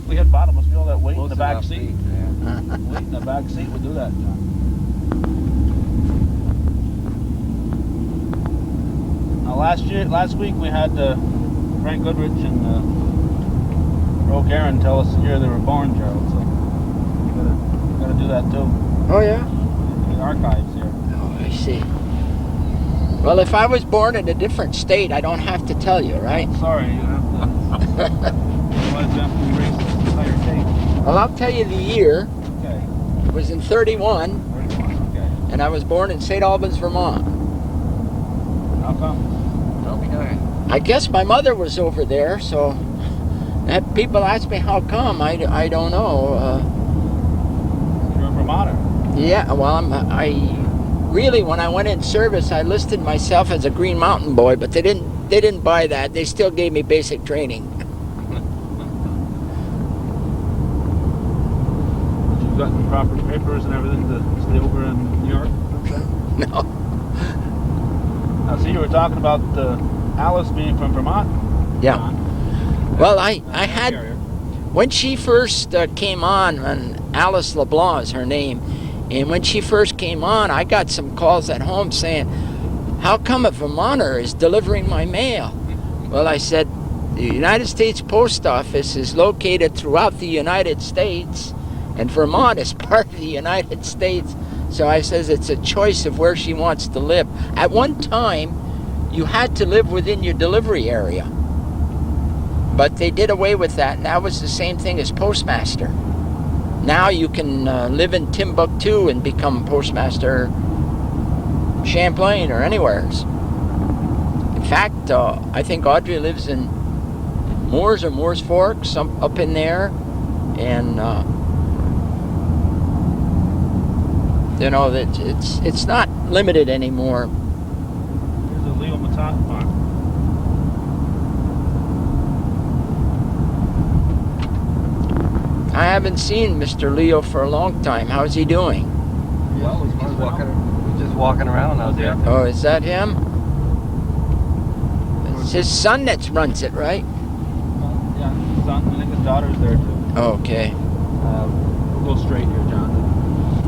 We had bottomless wheel that weight in the back seat. Weight in the back seat would do that, John. Now last week we had Frank Goodrich and Roe Aaron tell us the year they were born, Gerald. So we gotta do that too. Oh, yeah? In the archives here. Oh, I see. Well, if I was born in a different state, I don't have to tell you, right? Sorry, you have to. Otherwise, you have to erase the entire tape. Well, I'll tell you the year. Okay. It was in 31, 31. Okay. and I was born in St. Albans, Vermont. How come? Tell me that. I guess my mother was over there, so people ask me how come. I don't know. You're a Vermonter. Yeah, well, really, when I went in service, I listed myself as a Green Mountain boy, but they didn't buy that. They still gave me basic training. But you've gotten proper papers and everything to stay over in New York? No. Now, see, you were talking about Alice being from Vermont. Yeah. John. Well, I had, Carrier. when she first came on, and Alice LeBlanc is her name, and when she first came on, I got some calls at home saying, how come a Vermonter is delivering my mail? Well, I said, the United States Post Office is located throughout the United States, and Vermont is part of the United States. So I says it's a choice of where she wants to live. At one time, you had to live within your delivery area. But they did away with that, and that was the same thing as postmaster. Now you can live in Timbuktu and become postmaster Champlain or anywheres. In fact, I think Audrey lives in Moores or Moores Forks, up in there, and you know that it's not limited anymore. Here's a Leo Matat farm. I haven't seen Mr. Leo for a long time. How's he doing? Well, he's just walking around out there. Oh, is that him? It's his son that runs it, right? Yeah, his son, I think his daughter's there too. Okay. We'll go straight here, John.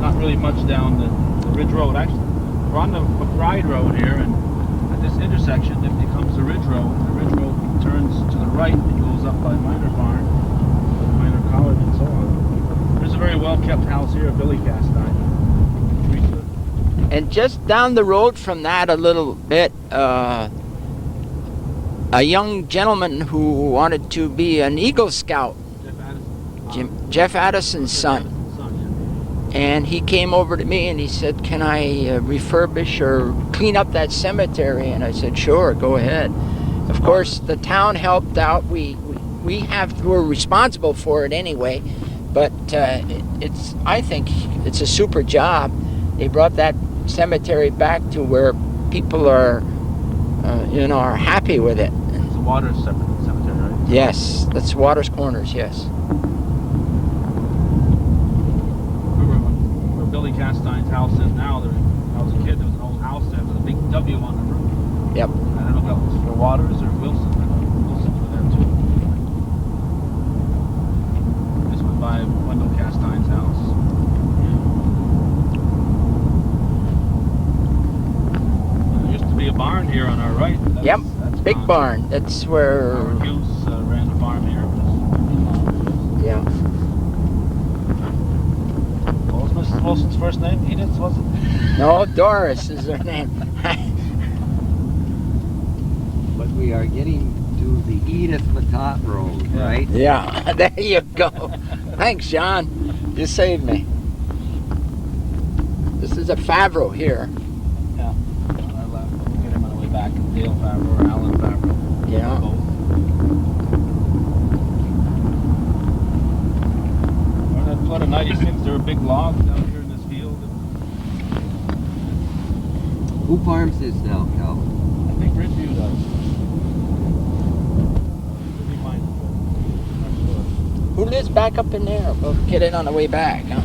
Not really much down the Ridge Road. Actually, we're on the McBride Road here, and at this intersection, it becomes the Ridge Road. The Ridge Road turns to the right and goes up by Minor Farm, Minor College, and so on. There's a very well-kept house here, Billy Castine. Teresa. And just down the road from that a little bit, a young gentleman who wanted to be an Eagle Scout, Jeff Addison's son. And he came over to me and he said, "Can I refurbish or clean up that cemetery?" And I said, "Sure, go ahead." Of course, the town helped out. We're responsible for it anyway, but I think it's a super job. They brought that cemetery back to where people are happy with it. It's a Waters cemetery, right? Yes, that's Waters Corners. Yes. Billy Castine's house is now. When I was a kid, there was an old house there with a big W on the roof. Yep. I don't know if that was for Waters or Wilson. I know Wilson's were there too. This went by Wendell Castine's house. There used to be a barn here on our right. Yep. That's Big gone. barn. That's where. Howard Hughes ran the farm here. Yeah. What was Mrs. Wilson's first name? Edith, was it? No, Doris is her name. But we are getting to the Edith Matat Road, right? Yeah, there you go. Thanks, John. You saved me. This is a Favreau here. Yeah. On our left. We'll get him on the way back. Dale Favreau or Alan Favreau. Yeah. Both. During that flood of 96, there were big logs down here in this field. Who farms this now, Cal? I think Ridgeview does. Could be mine, but I'm not sure. Who lives back up in there? We'll get it on the way back, huh?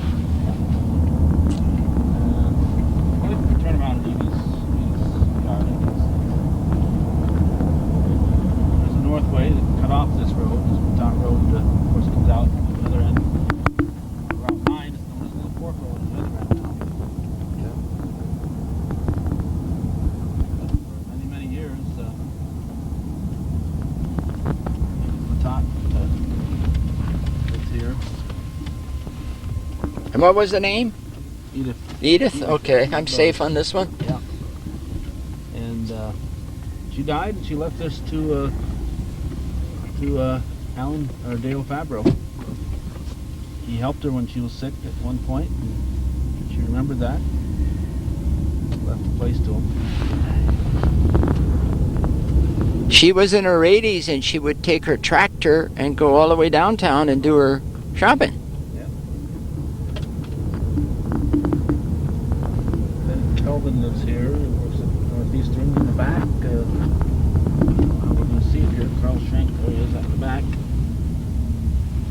Well, we can turn around and Edie's yard, I guess. There's a north way that cut off this road. This Matat Road, of course, comes out at the other end. Route 9 is known as the Fork Road at the other end now. For many, many years, Matat lived here. And what was the name? Edith. Edith? Okay, I'm safe on this one. Yeah. And she died, and she left this to Alan or Dale Favreau. He helped her when she was sick at one point, and she remembered that. Left the place to him. She was in her 80s and she would take her tractor and go all the way downtown and do her shopping. Then Kelvin lives here, works at Northeastern in the back. We're going to see it here. Carl Schenk, there he is at the back.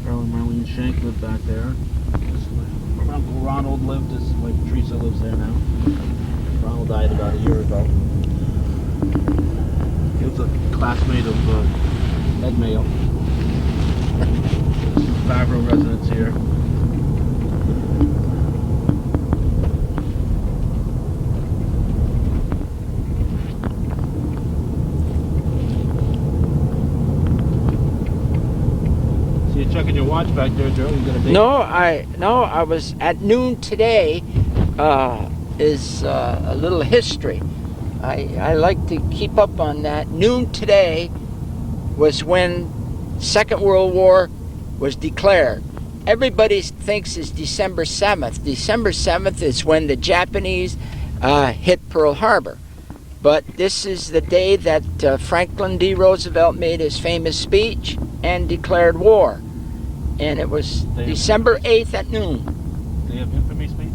Carl and Marlene Schenk live back there. Where Uncle Ronald lived, his wife Teresa lives there now. Ronald died about a year ago. He was a classmate of Ed Mayo. Favreau residence here. See you checking your watch back there, Joe. You got a date? No, I was at noon today. Is a little history. I like to keep up on that. Noon today was when Second World War was declared. Everybody thinks it's December 7th. December 7th is when the Japanese hit Pearl Harbor. But this is the day that Franklin D. Roosevelt made his famous speech and declared war. And it was December 8th at noon. Day of Infamy speech?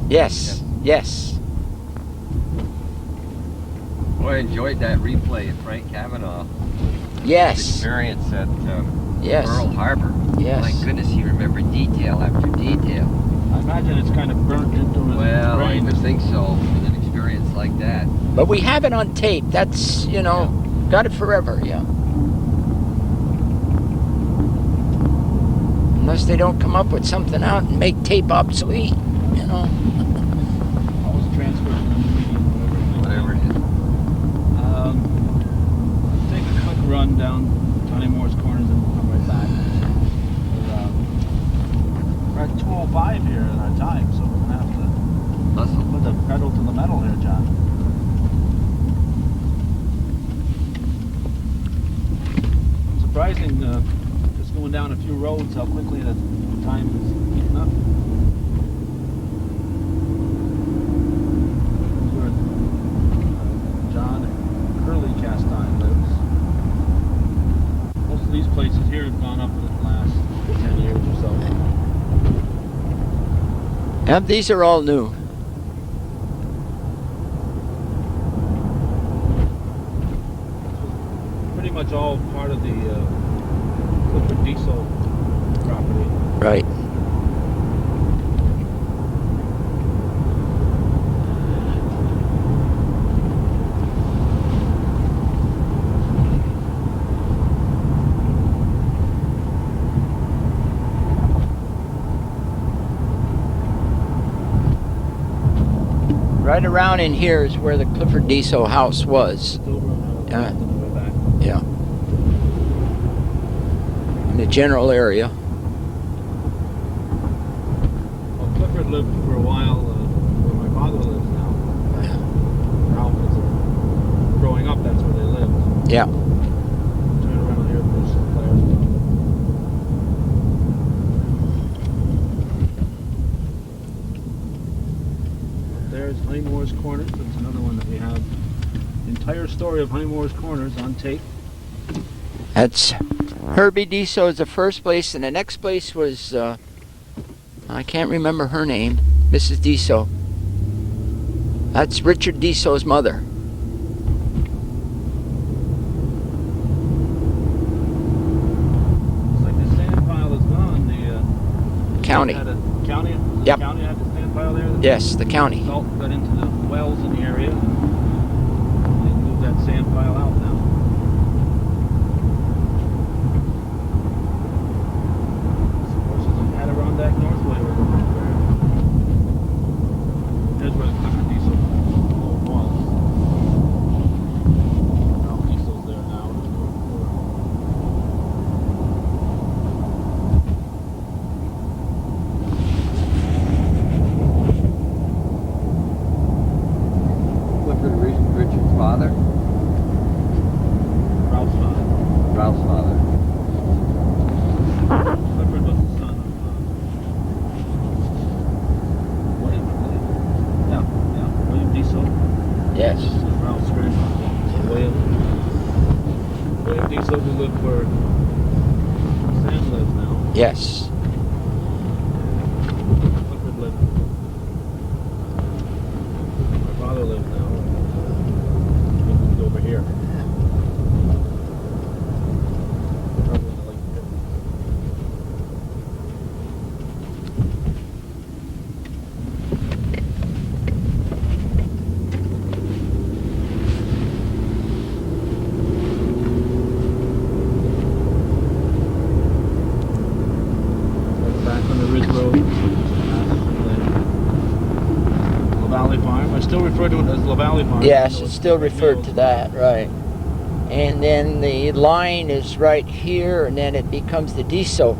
Yes, yes. Boy, I enjoyed that replay of Frank Cavanaugh. Yes. Experience at Yes. Pearl Harbor. Yes. My goodness, he remembered detail after detail. I imagine it's kind of burnt into his Well, I brain. would think so, with an experience like that. But we have it on tape. That's, got it forever, yeah. Unless they don't come up with something out and make tape obsolete, Always transferred to the meeting, Whatever it is. Let's take a quick run down Johnny Moore's Corners and we'll come right back. We're at 2:05 here in our time, so we're going to have to Hustle. put the pedal to the metal here, John. Surprising, just going down a few roads, how quickly the time is getting up. Where John Curly Cast Iron lives. Most of these places here have gone up in the last 10 years or so. And these are all new. Pretty much all part of the Clifford Diesel property. Right. Right around in here is where the Clifford Diesel house was. Yeah. Yeah. In the general area. Well, Clifford lived for a while where my father lives now. Ralph was growing up, that's where they lived. Yeah. Turn around here for Sinclair's stuff. There's Honeymoore's Corners. That's another one that we have. The entire story of Honeymoore's Corners on tape. That's Herbie Deso is the first place, and the next place was, I can't remember her name, Mrs. Deso. That's Richard Deso's mother. Looks like the sand pile is gone. The County. Had a county? Yep. The county had the sand pile there? Yes, the county. Salt got into the wells in the area. They moved that sand pile out now. Horses in Adirondack Northway were going there. There's where the Clifford Diesel was. Ralph Diesel's there now. Clifford Richard's father? Ralph's father. Ralph's father. Clifford was the son of William, I believe. Yeah, William Diesel. Yes. Ralph's grandfather. William Diesel, who lived where Sam lives now. Yes. Clifford lived. My father lives now. He moved over here. Probably in the late 50s. Back on the Ridge Road. La Valley Farm. I still refer to it as La Valley Farm. Yes, even it's though still referred to that, right. And then the line is right here, and then it becomes the Deso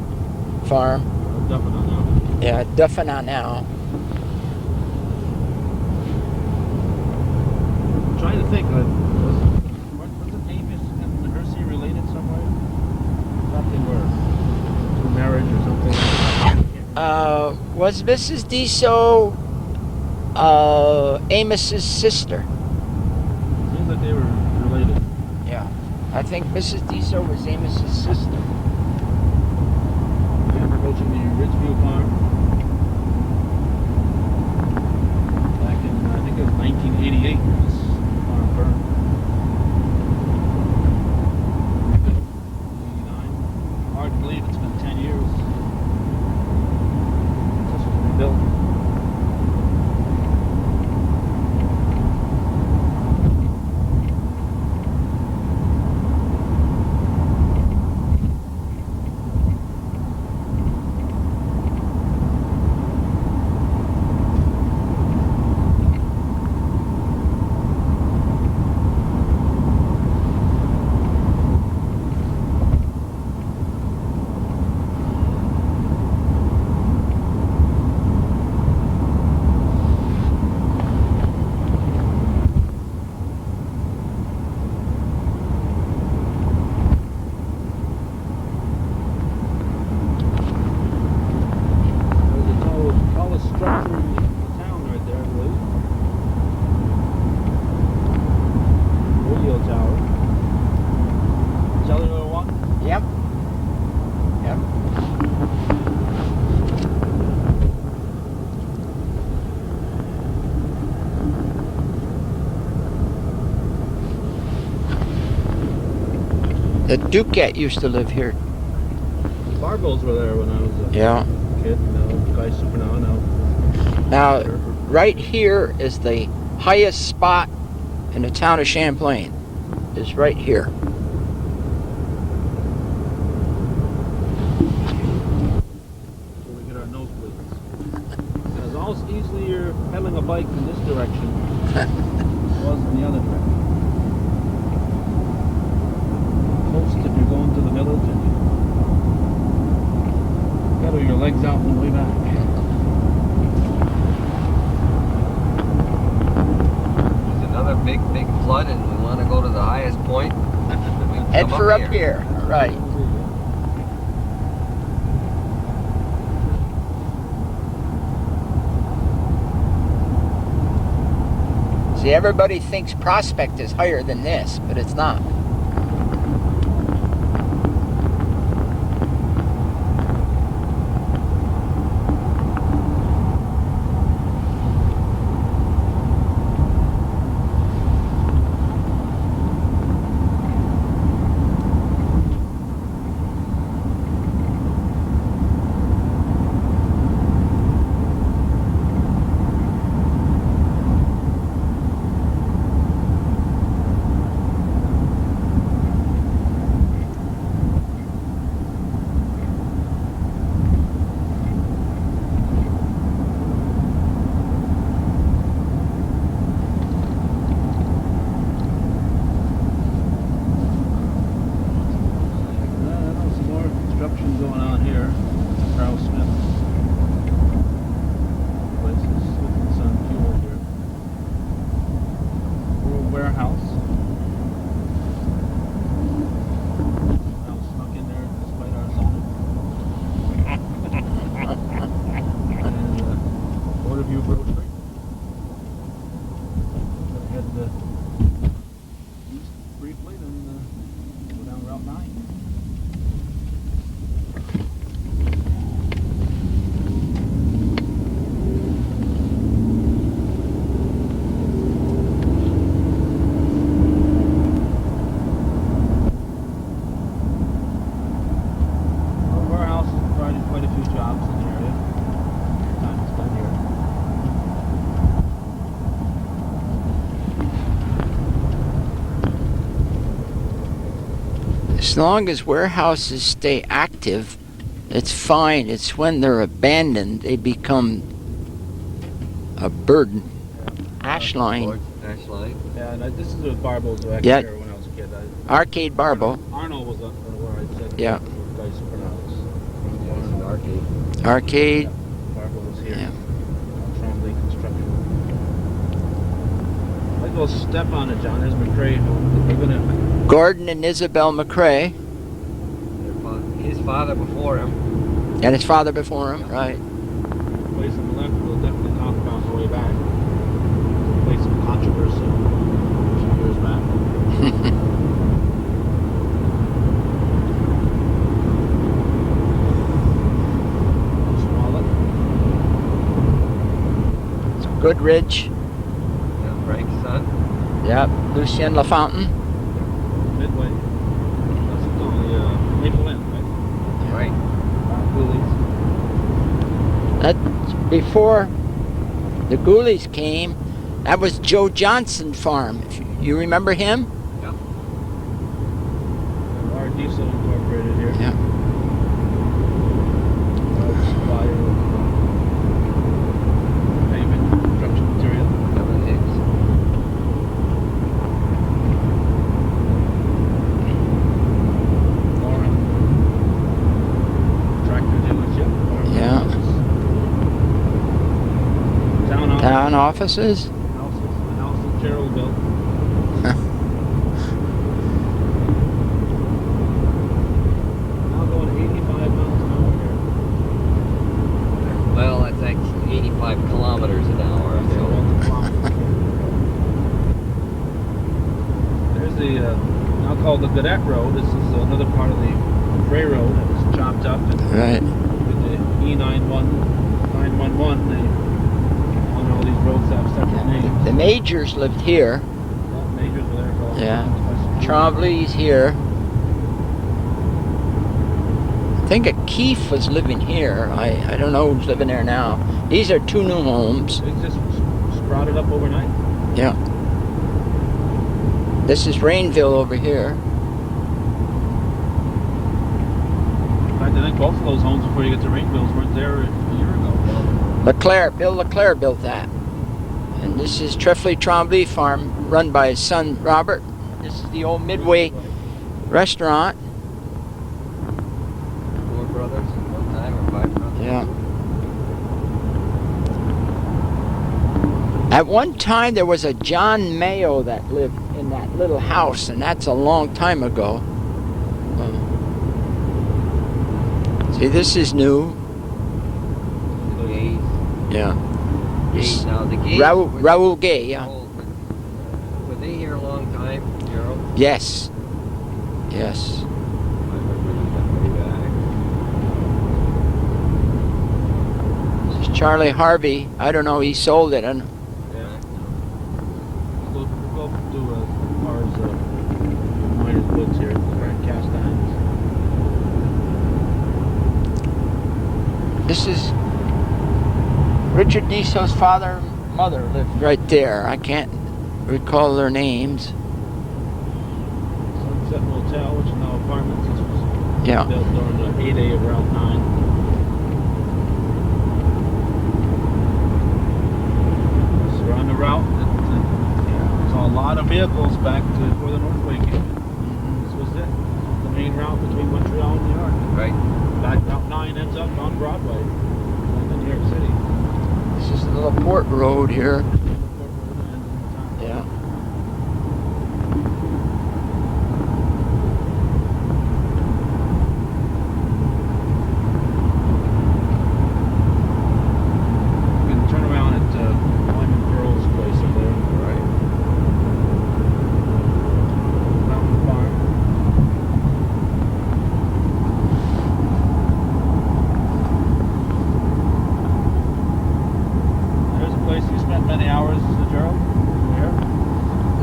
farm. Definitely now. Yeah, Duffana now. I'm trying to think. Wasn't Amos and Hersey related somewhere? Was Mrs. Deso Amos's sister? Seems like they were related. Yeah. I think Mrs. Deso was Amos's sister. Yeah, we're approaching the Ridgeview Farm. Back in, I think it was 1988, this farm burned. 89. Hard to believe it's been 10 years. This was rebuilt. Structure in the town right there, I believe. Radio tower. Cellular one? Yep. Yep. The Duquette used to live here. Barbells were there when I was a Yeah. kid. No, Guy Super now. Now, right here is the highest spot in the town of Champlain. Is right here. Where we get our nosebleeds. Because all easily you're pedaling a bike in this direction as well as in the other direction. Most if you're going to the village and you pedal your legs out on the way back. Another big flood, and we want to go to the highest point. Head for up here. Right. See, everybody thinks Prospect is higher than this, but it's not. Going on here, Charles Smith's place is with Sun Fuel here. Rural warehouse. House snuck in there despite our zoning. And Waterview Grocery. Gonna head east briefly, then go down Route 9. Quite a few jobs in the area. Time to spend here. As long as warehouses stay active, it's fine. It's when they're abandoned, they become a burden. Ashline. Ashline. Yeah, and this is the Barbells back Yeah. here when I was a kid. Arcade Barbo. Arnold was where I said Yeah. Guys pronounced. It's an arcade. Arcade. Barbell was here. Yeah. Champlain Construction. Might go step on it, John. There's McCrae home. We're gonna. Gordon and Isabel McCrae. His father before him. And his father before him, right. We're place on the left we'll definitely talk about on the way back. Place of controversy a few years back. Goodridge. Yeah, Frank's son. Yep, Lucien LaFontaine. Midway. That's only Maple Inn, right? Right. Coolies. That's before the Ghoulies came. That was Joe Johnson Farm. You remember him? Yep. Our Diesel Incorporated here. Yeah. Large supplier of pavement, construction material. Kevin Hicks. Lauren. Tractor dealership. Yeah. Town Town offices. office. The house that Gerald built. Now going 85 miles an hour here. Well, that's actually 85 kilometers an hour. So. There's the now called the Gadet Road. This is another part of the railroad that was chopped up and Right. with the E911. They on all these roads have separate names. The Majors lived here. Majors were there for a long Yeah. time, especially- Trombley's here. I think a Keefe was living here. I don't know who's living there now. These are two new homes. They just sprouted up overnight. Yeah. This is Rainville over here. In fact, I think both of those homes before you get to Rainville's weren't there a year ago. Bill Leclerc built that. And this is Treffley Trombley Farm, run by his son Robert. This is the old Midway restaurant. 4 brothers at one time, or 5 brothers? Yeah. At one time, there was a John Mayo that lived in that little house, and that's a long time ago. See, this is new. The Gays. Yeah. Gays. Now, the Gays. Raoul Gay, yeah. Were they here a long time, Gerald? Yes. Yes. I remember them way back. This is Charlie Harvey. I don't know, he sold it. And Yeah. We'll go do as far as Miners Woods here, the current cast irons. this is Richard Deso's father and mother lived right there. I can't recall their names. Sunset Motel, which is now apartments. This was Yeah. built during the heyday of Route 9. So we're on the route that saw a lot of vehicles back to before the Northway came in. This was it. The main route between Montreal and New York. Right. Back Route 9 ends up on Broadway in New York City. This is the little port road here. Yeah. You can turn around at Wyman Pearl's place up there. Right. Mountain Farm. There's a place you spent many hours, Gerald. Here.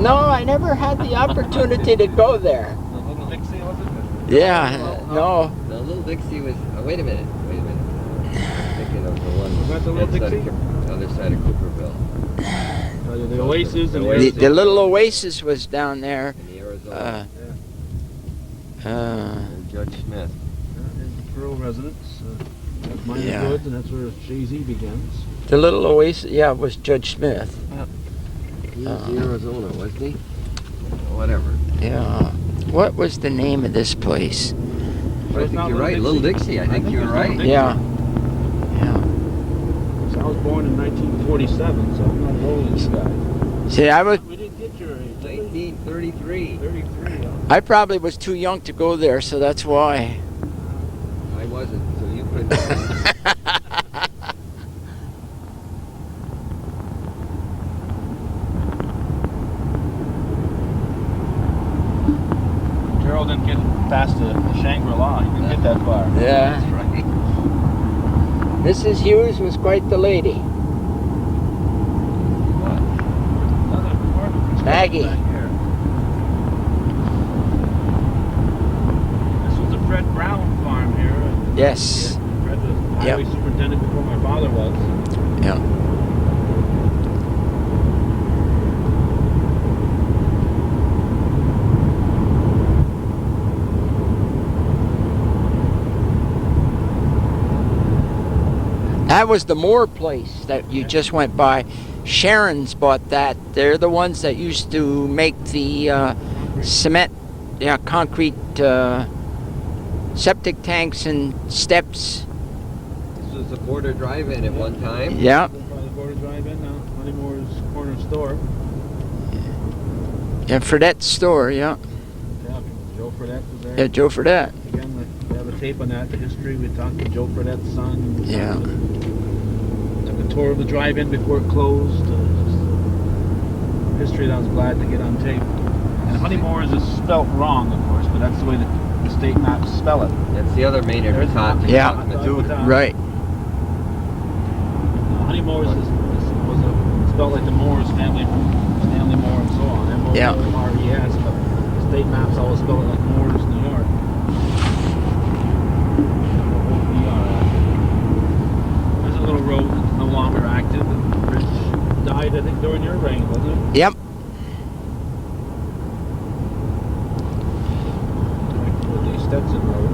No, I never had the opportunity to go there. The Little Dixie, was it? Yeah, no. The Little Dixie was. Oh, wait a minute. I'm thinking of the one. Was that the Little outside Dixie? of the other side of Cooperville. The Oasis and The little oasis was down there. In the Arizona. And Judge Smith. There's the Pearl residence. That's Miners Yeah. Woods, and that's where Jay-Z begins. the little oasis, yeah, was Judge Smith. He was in Arizona, wasn't he? Whatever. Yeah. What was the name of this place? I think you're right. Little Dixie. I think you're it's right. Little Dixie. Yeah. Yeah. So I was born in 1947, so I'm not as old as you guys. See, We didn't get your age. 1933. 33, huh? I probably was too young to go there, so that's why. I wasn't, so you couldn't. Charles didn't get past the Shangri-La. He didn't get that far. Yeah. That's right. Mrs. Hughes was quite the lady. Another apartment Maggie. back here. This was the Fred Brown farm here. Yes. Fred was highway superintendent before my father was. Yeah. That was the Moore place that you just went by. Sharon's bought that. They're the ones that used to make the cement, concrete septic tanks and steps. This was the Border Drive-In at one time. Yeah. By the Border Drive-In now. Honeymoore's corner store. Yeah, Fredette's store, yeah. Yeah, Joe Fredette was there. Yeah, Joe Fredette. Again, we have a tape on that, the history. We talked to Joe Fredette's son. Yeah. Took a tour of the drive-in before it closed. History that I was glad to get on tape. And Honeymoore's is spelt wrong, of course, but that's the way the state maps spell it. That's the other Maynard There's Baton. Yeah. Right. Honeymoore's was spelled like the Moores family, Stanley Moore and so on. Yeah. M-O-R-E-S, but the state maps always spell it like Moores, New York. There's a little road that's no longer active. The bridge died, I think, during your reign, wasn't it? Yep. The Stetson Road.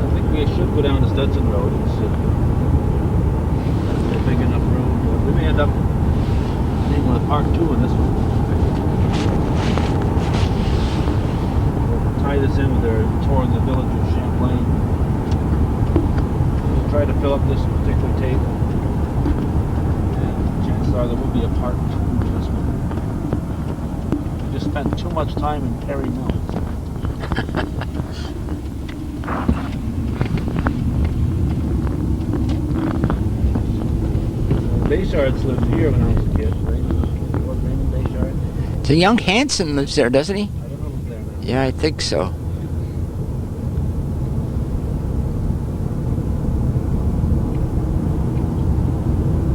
I think we should go down the Stetson Road. It's a big enough road. We may end up being on part 2 in this one. We'll tie this in with their tour of the village of Champlain. We'll try to fill up this particular tape. And chances are there will be a part 2 to this one. We just spent too much time in Perry Mills. Bayshards lived here when I was a kid, right? What, Raymond Bayshard? So young Hanson lives there, doesn't he? I don't know who's there now. Yeah, I think so.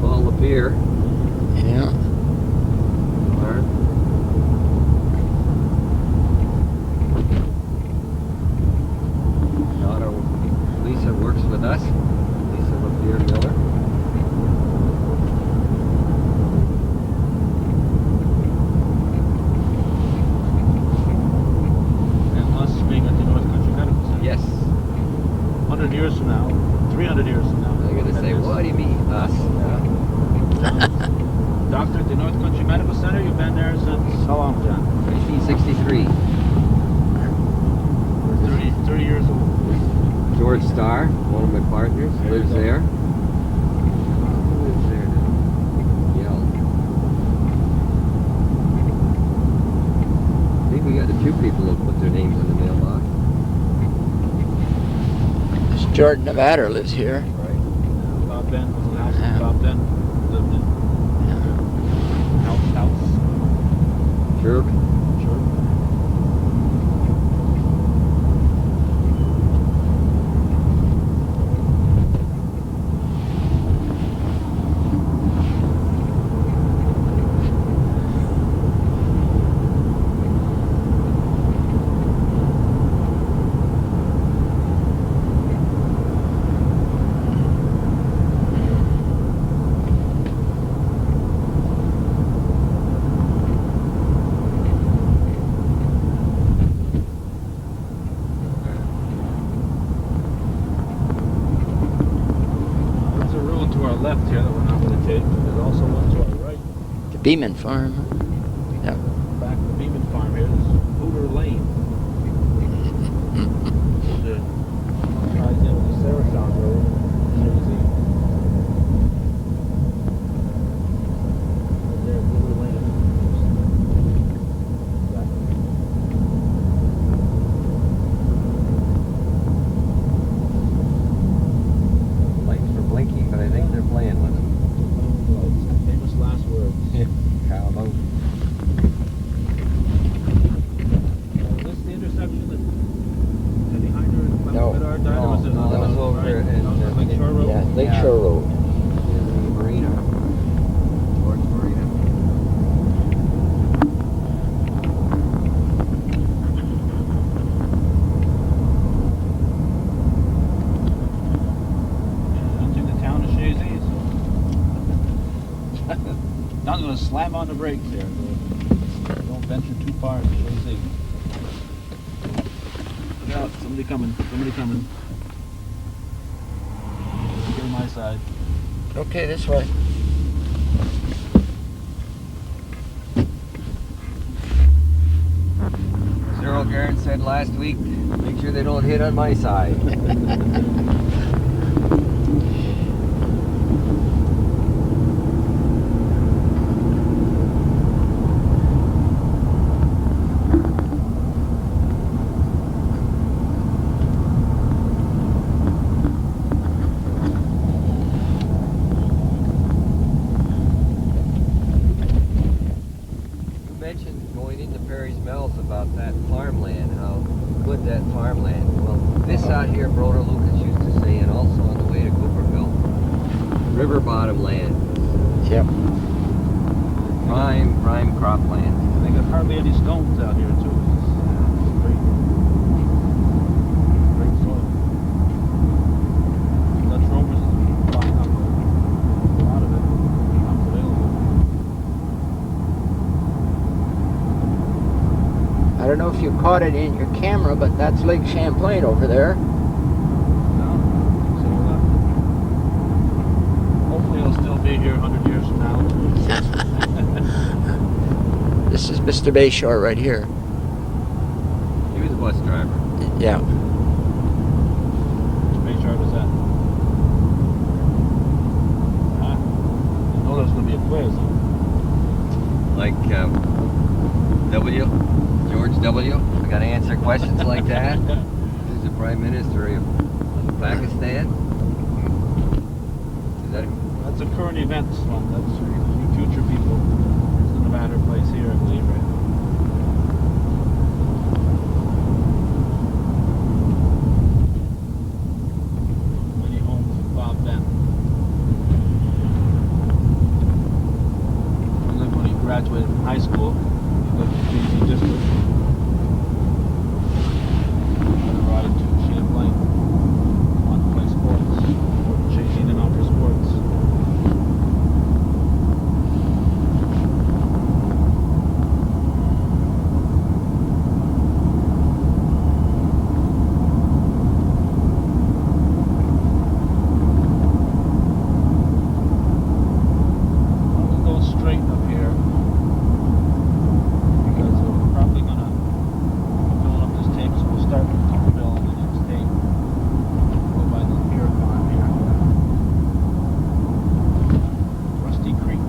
Paul Lapeer. Yeah. Mark. Daughter Lisa works with us. Lisa Lapeer Miller. And us being at the North Country Medical Center. Yes. 100 years from now, 300 years from now. They're gonna say, what do you mean, us? Doctor at the North Country Medical Center, you've been there since how long, John? 1963. 30 years old. George Starr, one of my partners, There you lives go. there. Who lives there now? Yell. I think we got a few people that put their names in the mailbox. This Jordan Nevada lives here. Right. Bob Ben was the house Yeah. Bob Ben lived in. House. Sure. Sure. There's a road to our left here that we're not going to take. There's also one to our right. The Beeman farm. Back of the Beeman farm here. This is Hooter Lane. The ties in with the Sarashon Road. There you see. Right there, Hooter Lane. Lights were blinking, but I think they're playing with them. Famous last words. Cowboy. slam on the brakes here. Don't venture too far. Let's see. Look out, somebody coming. Somebody coming. Get on my side. Okay, this way. Cyril Garen said last week, make sure they don't hit on my side. Mentioned going into Perry's Mills about that farmland, how good that farmland. Well, this out here, Broder Lucas used to say, and also on the way to Cooperville, river bottom land, Yep. prime cropland. They got hardly any stones out here too. It's great, great soil. Dutch rovers is buying up a lot of it. Becomes available. I don't know if you caught it in your camera, but that's Lake Champlain over there. No, so hopefully it'll still be here 100 years from now. This is Mr. Bayshore right here. He was a bus driver. Yeah. Which Bay chart was that? Ah, I know there's going to be a quiz. Like W, George W. I got to answer questions like that. Who's the Prime Minister of Pakistan? Is that That's a current events one. That's future people. It's the Nevada place here, I believe, right? Many homes with Bob Bent. I lived when he graduated from high school. He lived in the PG district. I ride to Champlain. Want to play sports. Or chasing him out for sports. We'll go straight up here because we're probably gonna fill up this tape, so we'll start with Cooperville on the next tape. Go by the beer farm here. Rusty Creek.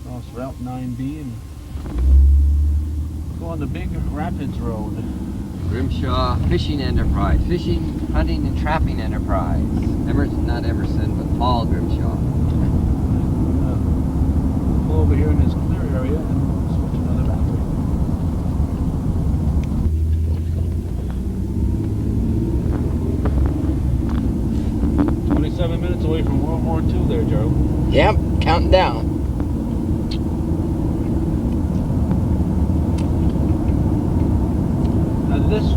Cross Route 9B and go on the big Rapids Road. Grimshaw Fishing Enterprise, Fishing, Hunting, and Trapping Enterprise. Emerson, not Emerson, but Paul Grimshaw. Pull over here in this clear area and switch another boundary. Minutes away from World War II there, Joe. Yep, counting down. Now, did this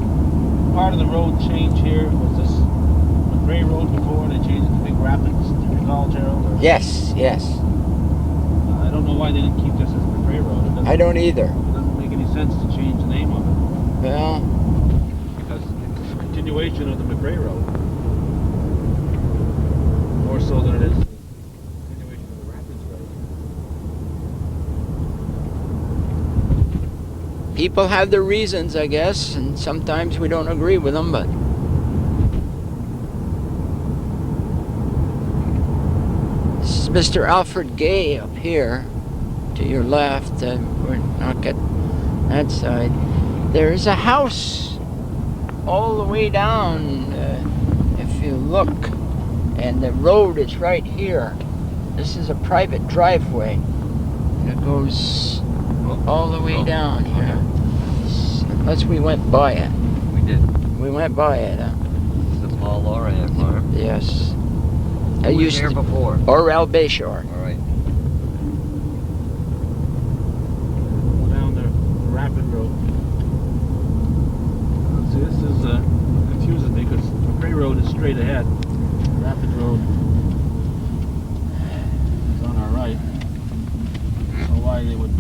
part of the road change here? Was this a gray road before and they changed it to Big Rapids? Do you recall, Gerald? Or, Yes, yes. I don't know why they didn't keep this as the gray road. It doesn't, I don't either. it doesn't make any sense to change the name of it Well, because it's a continuation of the McRae Road. More so than it is a continuation of the Rapids Road. people have their reasons, I guess, and sometimes we don't agree with them, but this is Mr. Alfred Gay up here to your left. We're not at that side. There is a house all the way down, if you look, and the road is right here. This is a private driveway. It goes all the way down here. Unless we went by it. We did. We went by it, huh? This is the Paul Lorahan farm. Yes. I Who was used here to, before? Orel Bayshore. All right. Go down the rapid road. See, this is confuses me because the Gray Road is straight ahead. The rapid road is on our right. So why they would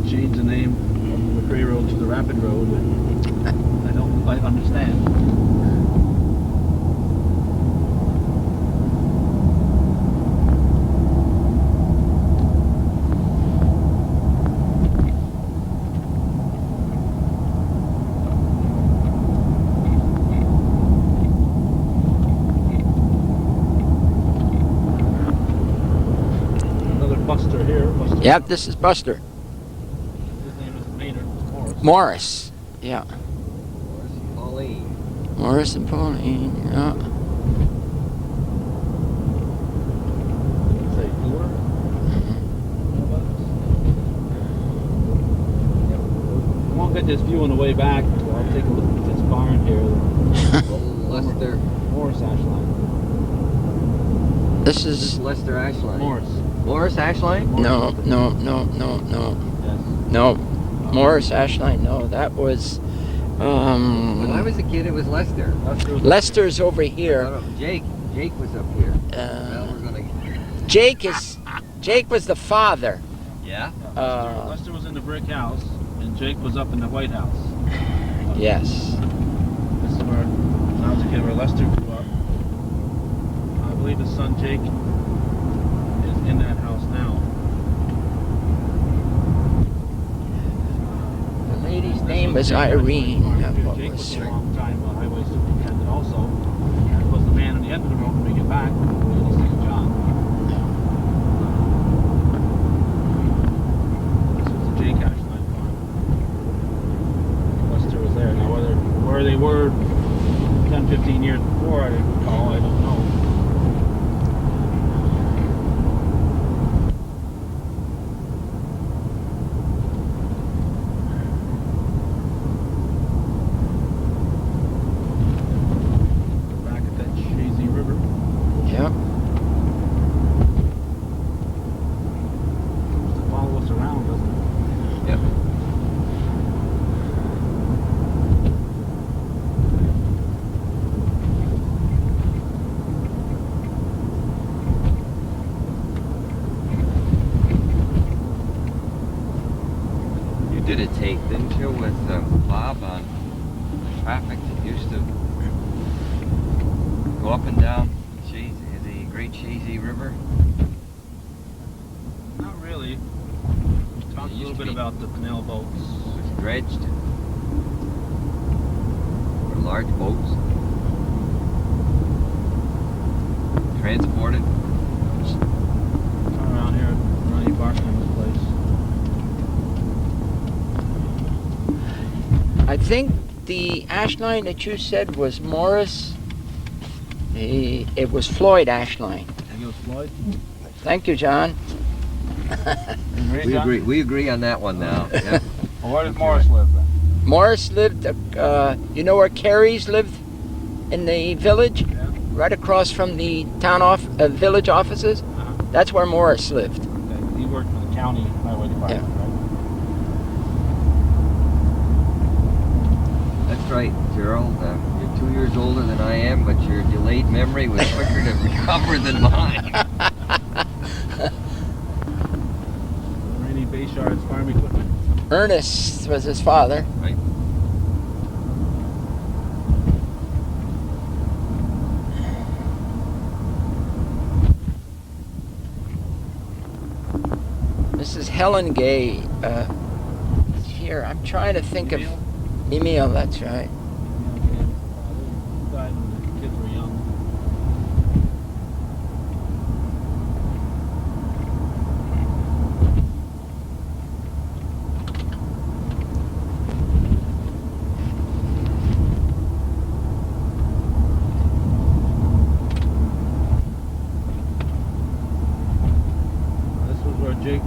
change the name from the Gray Road to the Rapid Road, I don't quite understand. Another Buster here. Buster. Yep, this is Buster. His name isn't Maynard, it's Morris. Morris. Yeah. Pauline. Morris and Pauline. Yeah. Say Tour. I won't get this view on the way back. So I'll take a look at this barn here. Lester. Morris Ashline. This This is is Lester Ashline. Morris. Morris Ashline? no. Yes. No. Morris Ashline. No, that was When I was a kid, it was Lester. Lester's over here. Jake was up here. Uh, Well, we're gonna. Jake was the father. Yeah. Lester was in the brick house, and Jake was up in the White House. Yes. This is where, when I was a kid, where Lester grew up. I believe his son Jake is in that house now. The lady's name was Irene. What Jake was was a her? long time highway superintendent also. And was the man on the end of the road when we get back. In St. John. This was the Jake Ashline farm. Lester was there. Now where they were 10, 15 years before, I didn't recall. I don't know. Back at that Shazy River. Yep. Seems to follow us around, doesn't it? Yep. You did a tape, didn't you, with Bob on traffic that used to go up and down the Great Shazy River? Not really. We talked a used little to bit be. about the canal boats. It was dredged. Or large boats. Transported. Turn around here at Ronnie Barkman's place. I think the Ashline that you said was Morris. It was Floyd Ashline. Think it was Floyd? Thank you, John. We agree. We agree on that one now. Yeah. Well, where did Morris live then? Morris lived, you know where Carey's lived? In the village? Yeah. Right across from the village offices? Uh-huh. That's where Morris lived. Okay. He worked for the county highway department, right? That's right, Gerald. You're 2 years older than I am, but your delayed memory was quicker to recover than mine. Rainy Bayshard's farm equipment. Ernest was his father. Right. Mrs. Helen Gay. Here, I'm trying to think of Emil? Emil. That's right. He died when the kids were young. This was where Jake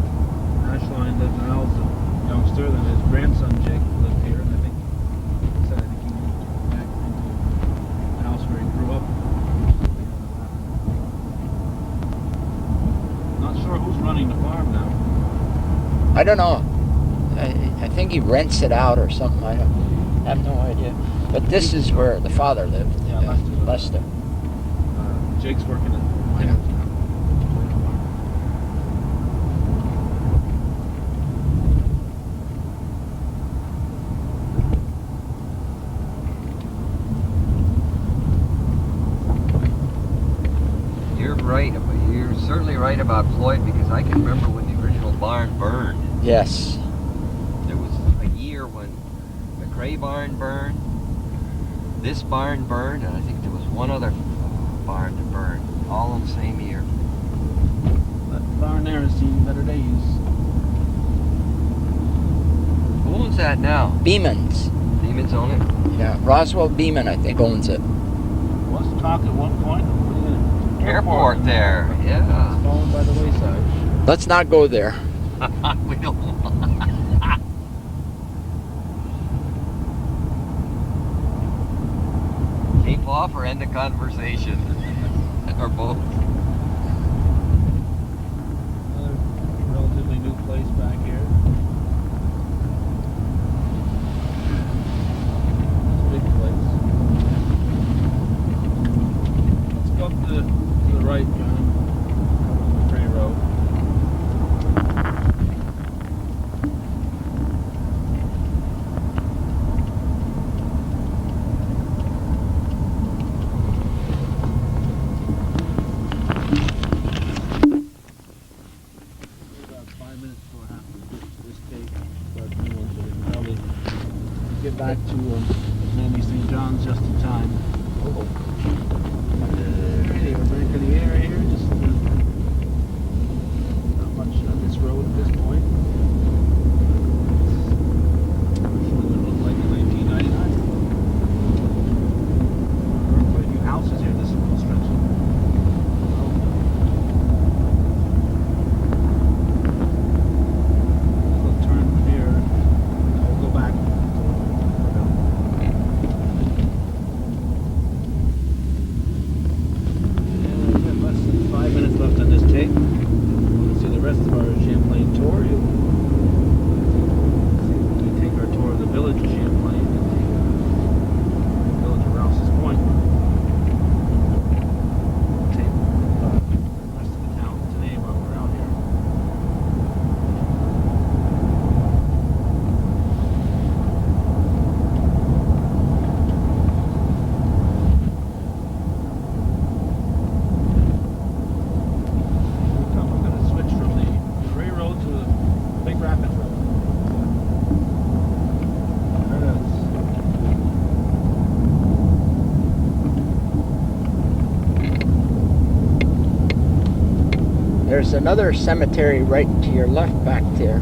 Ashline lives now as a youngster, and his grandson Jake I don't know. I think he rents it out or something. I have no idea. But this is where the father lived. Yeah, Lester. Jake's working at Yeah. You're right. You're certainly right about Floyd, because I can remember when the original barn burned. Yes. There was a year when the Cray barn burned, this barn burned, and I think there was one other barn that burned, all in the same year. that barn there has seen better days. Who owns that now? Beeman's. Demons own it? Yeah. Roswell Beeman, I think, owns it. Was talk at one point of putting an Airport there, but yeah. It's fallen by the wayside. Let's not go there. We don't want. Tape off or end the conversation? Or both? Another relatively new place back here. It's a big place. Let's go up to the right, John. Gray Road. About 5 minutes before I have to get to this tape, start new one, so we can probably get back to Mandy St. John's just in time. Alrighty, we're back in the area here. Just not much on this road at this point. It's what it looked like in 1999. There are quite a few houses here. This is full stretch. We'll turn here. We'll go back. And we've got less than 5 minutes left on this tape. Want to see the rest of our Champlain tour? We take our tour of the village of Champlain and the village of Rouse's Point. Tape the rest of the town today while we're out here. We're going to switch from the Gray Road to the Big Rapid Road. There it is. There's another cemetery right to your left back there.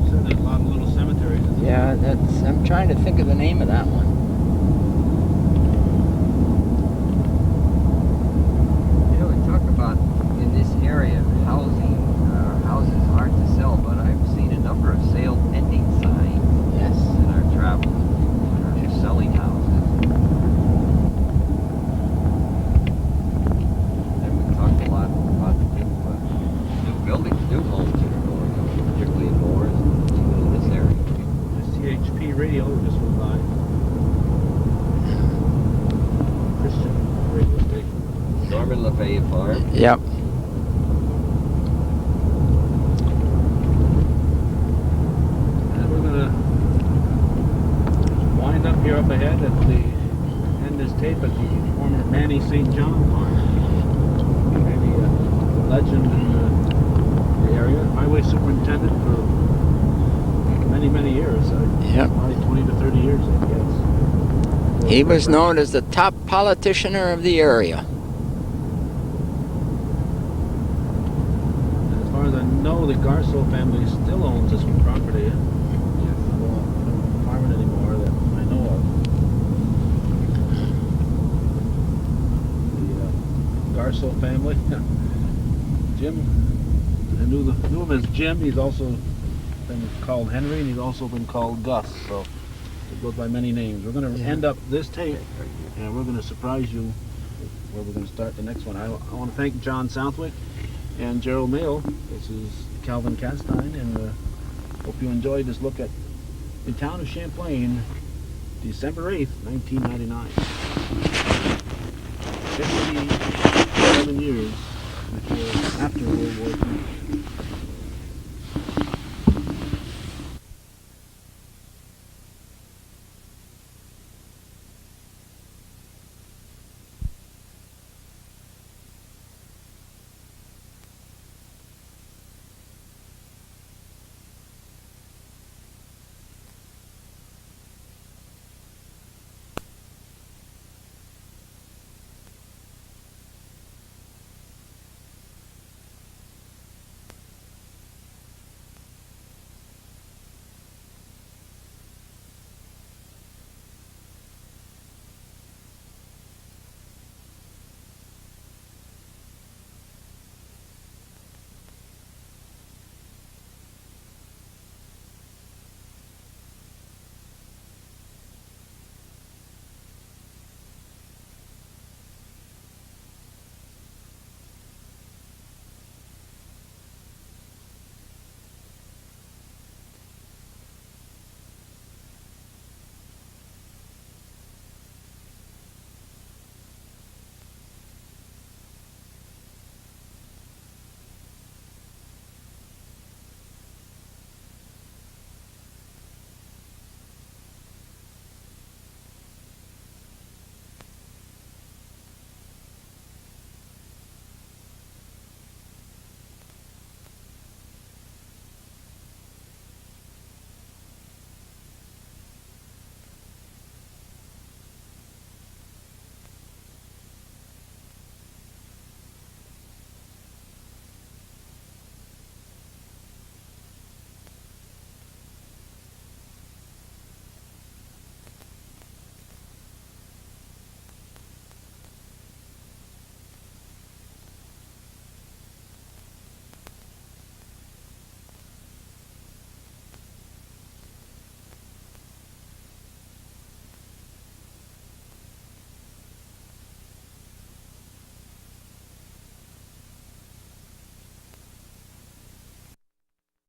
So there's a lot of little cemeteries. isn't there? Yeah, that's. I'm trying to think of the name of that one. You know, we talk about in this area housing, houses hard to sell, but I've seen a number of sale pending signs Yes. in our travels that are selling houses. And we talked a lot about new buildings, new homes that are going up, particularly in Moore's and in this area. The CHP radio just went by. Christian radio station. Norman Lafayette Farm. Yep. And we're gonna wind up here up ahead at the end this tape at the former Manny St. John farm. Maybe a legend in the area. Highway superintendent for many years. Yep. Probably 20 to 30 years, I guess. He was known as the top politicianer of the area. And as far as I know, the Garceau family still owns this property. Well, not farming anymore that I know of. The Garceau family. Jim, I knew him as Jim. He's also been called Henry, and he's also been called Gus. So it goes by many names. We're going to end up this tape, and we're going to surprise you where we're going to start the next one. I want to thank John Southwick and Gerald Mayo. This is Calvin Castine, and hope you enjoyed this look at the town of Champlain, December 8th, 1999. 57 years after World War II.